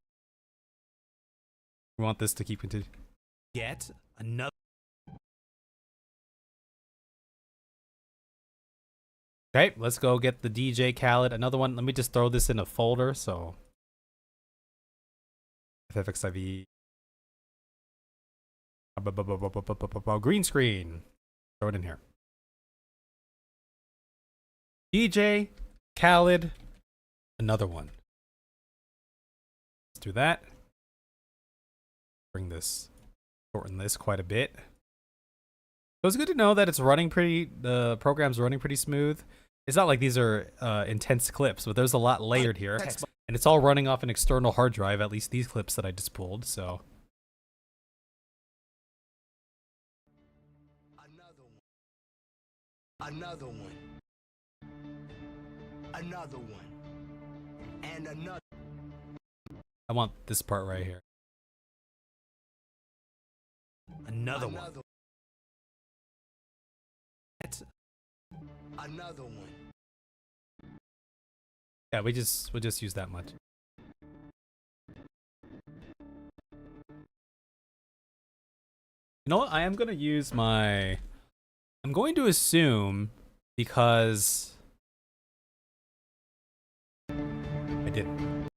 We want this to keep continuing. get another. Okay, let's go get the DJ Khaled. Another one. Let me just throw this in a folder. So FFXIV green screen. Throw it in here. DJ, Khaled, another one. Let's do that. Bring this, shorten this quite a bit. So it's good to know that it's running pretty, the program's running pretty smooth. It's not like these are intense clips, but there's a lot layered here. And it's all running off an external hard drive, at least these clips that I just pulled, so. Another one. Another one. And another. I want this part right here. Another one. Another one. Yeah, we'll just use that much. You know what? I am gonna use my. I'm going to assume because I didn't.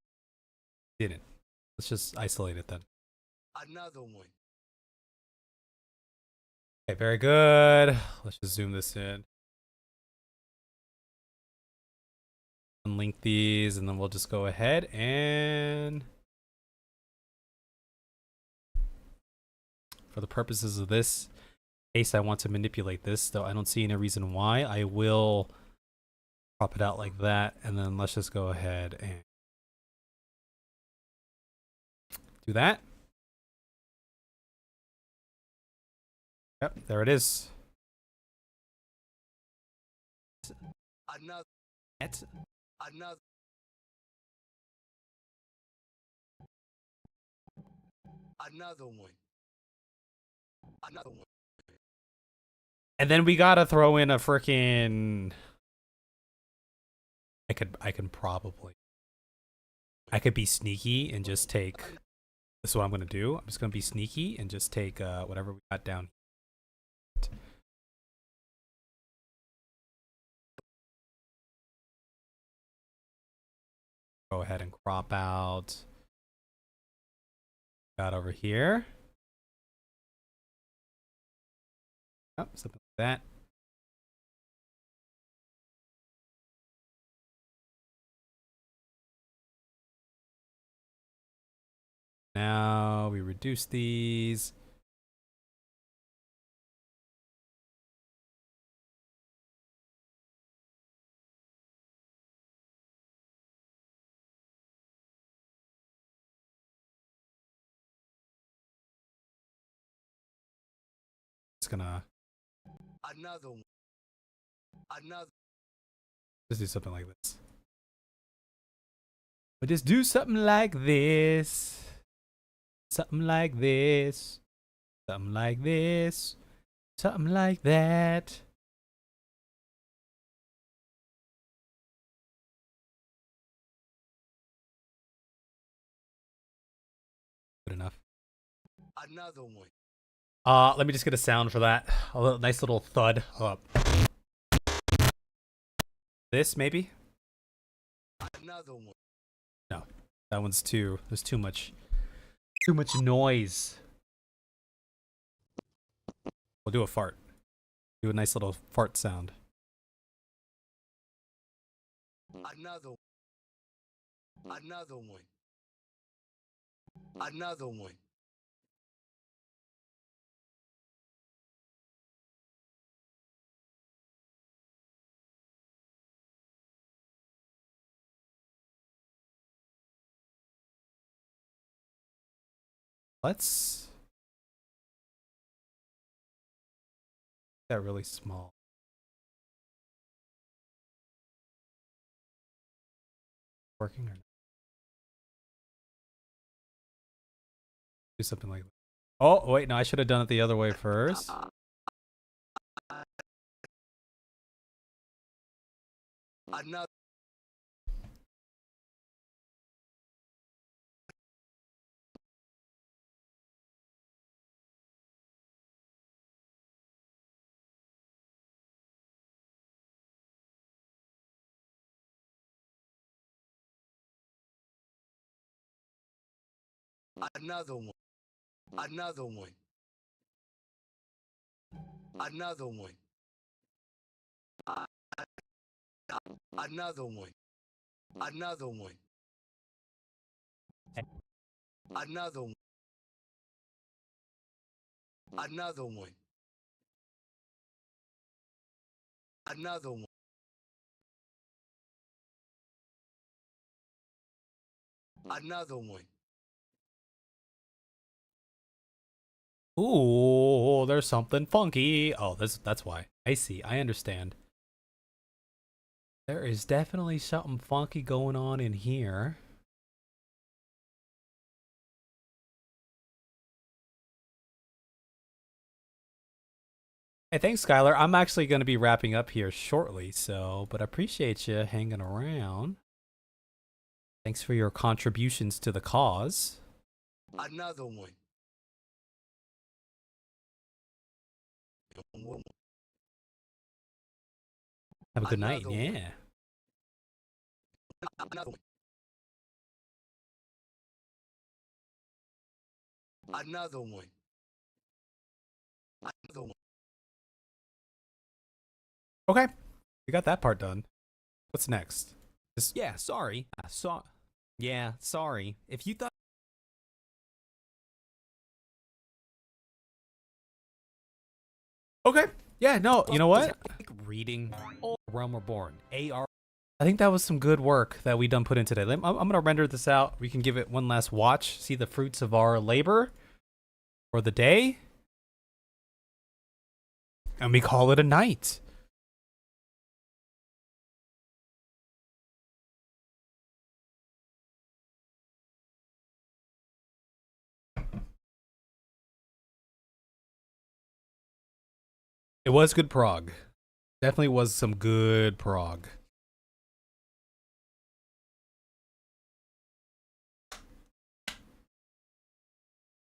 Let's just isolate it then. Another one. Okay, very good. Let's just zoom this in. Unlink these, and then we'll just go ahead and, for the purposes of this case, I want to manipulate this, though I don't see any reason why. I will crop it out like that, and then let's just go ahead and do that. Yep, there it is. Another. Another. Another one. Another one. And then we gotta throw in a freaking. I could be sneaky and just take. This is what I'm gonna do. I'm just gonna be sneaky and just take whatever we got down. Go ahead and crop out. Got over here. Oh, something like that. Now we reduce these. It's gonna. Another one. Another. Just do something like this. But just do something like this. Something like this. Something like this. Something like that. Good enough. Another one. Let me just get a sound for that. A nice little thud. This maybe? Another one. No. That one's too, there's too much noise. We'll do a fart. Do a nice little fart sound. Another one. Another one. Another one. Let's that really small. Working or not? Do something like that. Oh wait, no, I should have done it the other way first. Another. Another one. Another one. Another one. Another one. Another one. Another one. Another one. Another one. Another one. Ooh, there's something funky. Oh, that's why. I see. I understand. There is definitely something funky going on in here. Hey, thanks, Skylar. I'm actually going to be wrapping up here shortly, but I appreciate you hanging around. Thanks for your contributions to the cause. Another one. Have a good night. Another one. Yeah. Another one. Another one. Another one. Okay. We got that part done. What's next? Yeah, sorry. Yeah, sorry. If you thought Okay. Yeah, no, you know what? like reading Realm Reborn, AR I think that was some good work that we done put in today. I'm going to render this out. We can give it one last watch, see the fruits of our labor for the day. And we call it a night. It was good prog. Definitely was some good prog.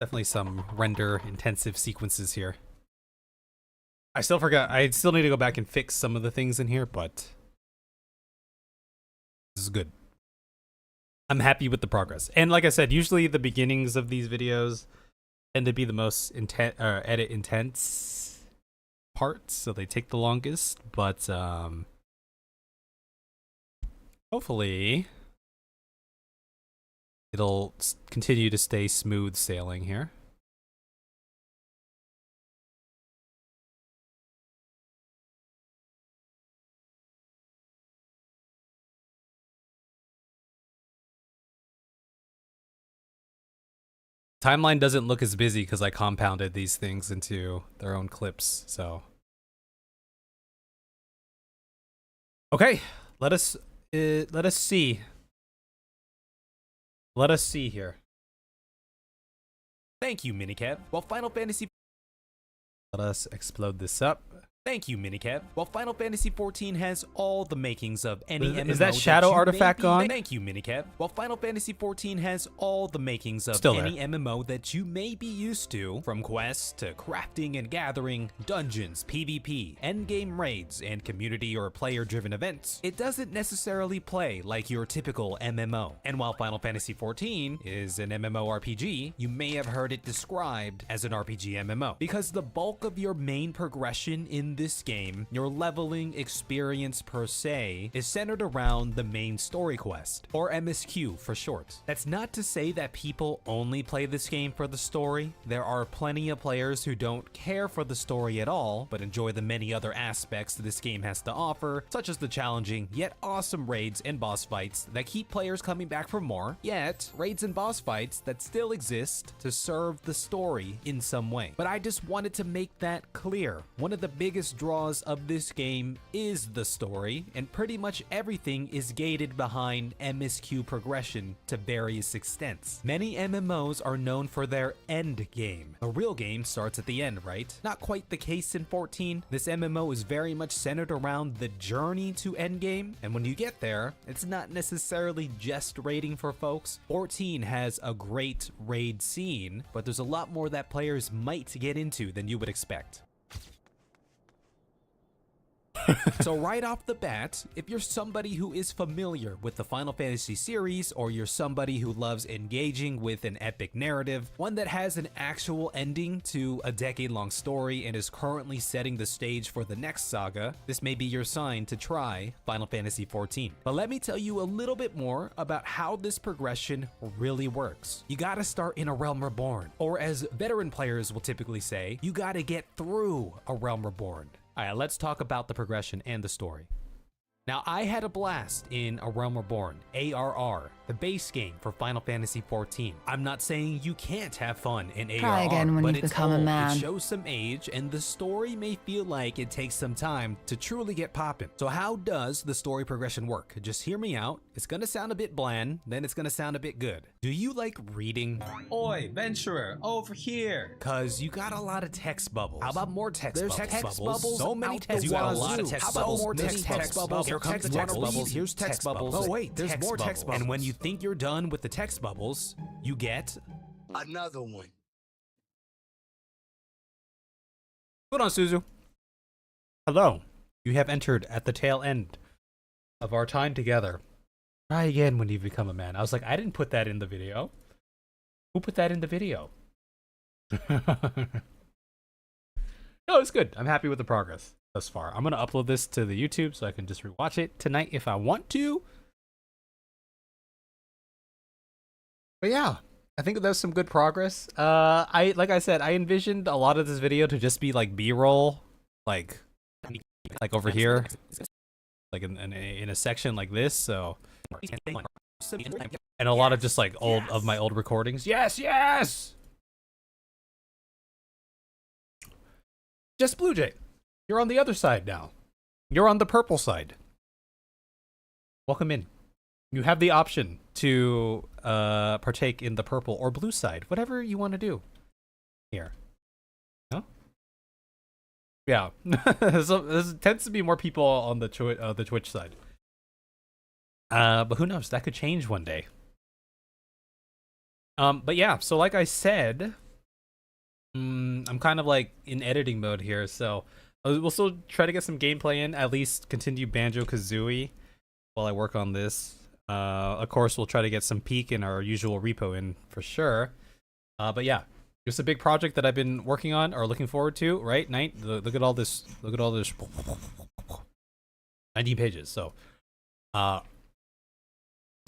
Definitely some render intensive sequences here. I still forgot. I still need to go back and fix some of the things in here, but this is good. I'm happy with the progress. And like I said, usually the beginnings of these videos tend to be the most edit intense parts, so they take the longest, but hopefully it'll continue to stay smooth sailing here. Timeline doesn't look as busy because I compounded these things into their own clips, so. Okay, let us see. Let us see here. Thank you, Minikev. While Final Fantasy Let us explode this up. Thank you, Minikev. While Final Fantasy XIV has all the makings of any MMO Is that shadow you artifact may be- gone? Thank you, Minikev. While Final Fantasy XIV has all the makings of Still any there. MMO that you may be used to, from quests to crafting and gathering, dungeons, PvP, endgame raids, and community or player-driven events, it doesn't necessarily play like your typical MMO. And while Final Fantasy XIV is an MMORPG, you may have heard it described as an RPG MMO, because the bulk of your main progression in this game, your leveling experience per se, is centered around the main story quest, or MSQ for short. That's not to say that people only play this game for the story. There are plenty of players who don't care for the story at all, but enjoy the many other aspects this game has to offer, such as the challenging yet awesome raids and boss fights that keep players coming back for more, yet raids and boss fights that still exist to serve the story in some way. But I just wanted to make that clear. One of the biggest draws of this game is the story, and pretty much everything is gated behind MSQ progression to various extents. Many MMOs are known for their end game. The real game starts at the end, right? Not quite the case in 14. This MMO is very much centered around the journey to endgame, and when you get there, it's not necessarily just raiding for folks. 14 has a great raid scene, but there's a lot more that players might get into than you would expect. So right off the bat, if you're somebody who is familiar with the Final Fantasy series, or you're somebody who loves engaging with an epic narrative, one that has an actual ending to a decade-long story and is currently setting the stage for the next saga, this may be your sign to try Final Fantasy XIV. But let me tell you a little bit more about how this progression really works. You gotta start in A Realm Reborn, or as veteran players will typically say, you gotta get through A Realm Reborn. Alright, let's talk about the progression and the story. Now, I had a blast in A Realm Reborn, ARR, the base game for Final Fantasy XIV. I'm not saying you can't have fun in ARR, Try again when but you've it's become a old. man. It shows some age, and the story may feel like it takes some time to truly get poppin'. So how does the story progression work? Just hear me out. It's gonna sound a bit bland, then it's gonna sound a bit good. Do you like reading? Oi, venturer, over here. Cause you got a lot of text bubbles. How about more text There's bubbles? text bubbles. So many out text the bubbles. wazoo. You got a lot of text How about bubbles. more Many text bubbles? Here comes the text bubbles. Here's text bubbles. Oh wait, there's more text bubbles. And when you think you're done with the text bubbles, you get Another one. Hold on, Suzu. Hello. You have entered at the tail end of our time together. Try again when you become a man. I was like, I didn't put that in the video. Who put that in the video? No, it's good. I'm happy with the progress thus far. I'm going to upload this to the YouTube so I can just rewatch it tonight if I want to. But yeah, I think there's some good progress. Like I said, I envisioned a lot of this video to just be like B-roll, like over here, like in a section like this. So, and a lot of just like my old recordings. Yes, yes. Just Blue Jay, you're on the other side now. You're on the purple side. Welcome in. You have the option to partake in the purple or blue side, whatever you want to do here. No? Yeah. So there tends to be more people on the Twitch side. But who knows? That could change one day. But yeah, so like I said, I'm kind of like in editing mode here, so we'll still try to get some gameplay in, at least continue Banjo-Kazooie while I work on this. Of course, we'll try to get some peek in our usual repo in for sure. But yeah, it's a big project that I've been working on or looking forward to, right? Look at all this. Look at all this. 19 pages. So,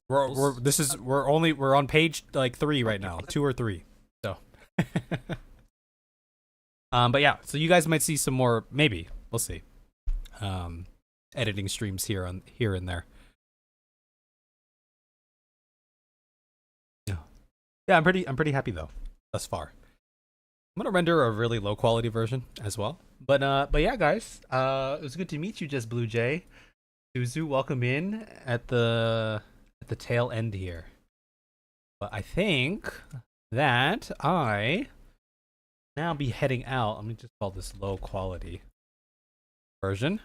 we're on page like 3 right now, 2 or 3. So, but yeah, so you guys might see some more. Maybe we'll see. Editing streams here and there. Yeah, I'm pretty happy though, thus far. I'm gonna render a really low quality version as well. But yeah, guys, it was good to meet you, Just Blue Jay. Suzu, welcome in at the tail end here. But I think that I now be heading out. Let me just call this low quality version.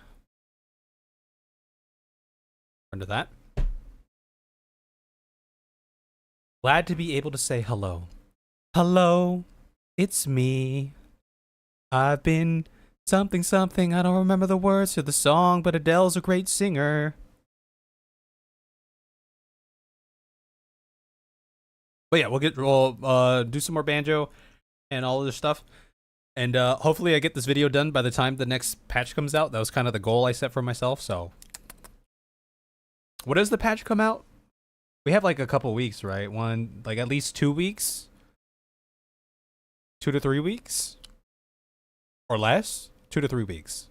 Under that. Glad to be able to say hello. Hello, it's me. I've been something. I don't remember the words to the song, but Adele's a great singer. But yeah, we'll do some more banjo and all of this stuff. And hopefully I get this video done by the time the next patch comes out. That was kind of the goal I set for myself, so. What does the patch come out? We have like a couple weeks, right? Like at least 2 weeks? 2 to 3 weeks? Or less? 2 to 3 weeks.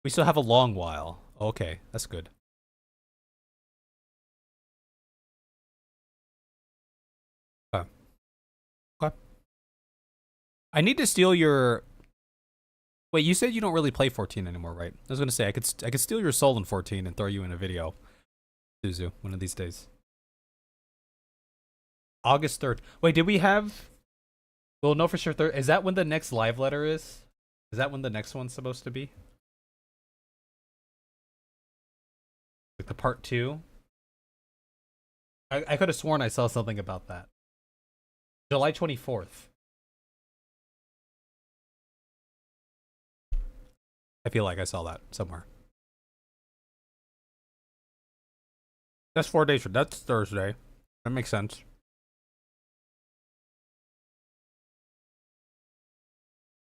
We still have a long while. Okay, that's good. Okay. Okay. I need to steal your... Wait, you said you don't really play 14 anymore, right? I was gonna say I could steal your soul in 14 and throw you in a video. Suzu, one of these days. August 3rd. Wait, did we have... We'll know for sure. Is that when the next live letter is? Is that when the next one's supposed to be? Like the part 2? I could have sworn I saw something about that. July 24th. I feel like I saw that somewhere. That's 4 days. That's Thursday. That makes sense.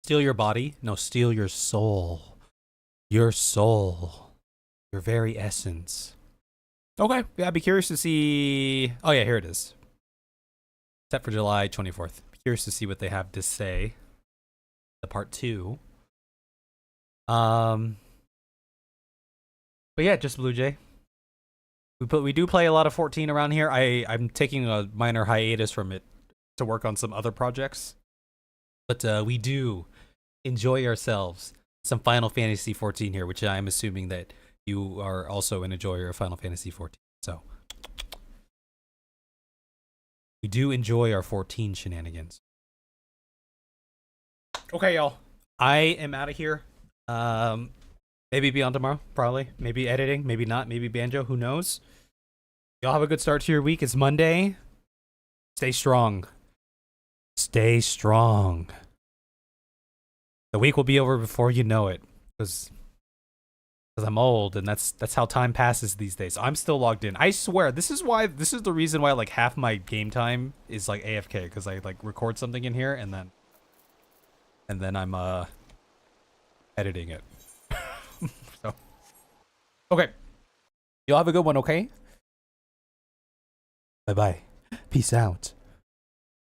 Steal your body? No, steal your soul. Your soul. Your very essence. Okay. Yeah, I'd be curious to see. Oh, yeah, here it is. Set for July 24th. Curious to see what they have to say. The part 2. But yeah, just Blue Jay. We do play a lot of 14 around here. I'm taking a minor hiatus from it to work on some other projects. But we do enjoy ourselves some Final Fantasy 14 here, which I'm assuming that you are also an enjoyer of Final Fantasy 14. So we do enjoy our 14 shenanigans. Okay, y'all. I am out of here. Maybe be on tomorrow, probably. Maybe editing, maybe not, maybe banjo, who knows? Y'all have a good start to your week. It's Monday. Stay strong. Stay strong. The week will be over before you know it. Because I'm old and that's how time passes these days. I'm still logged in. I swear, this is the reason why like half my game time is like AFK, because I like record something in here and then I'm editing it. So okay. Y'all have a good one, okay? Bye-bye. Peace out.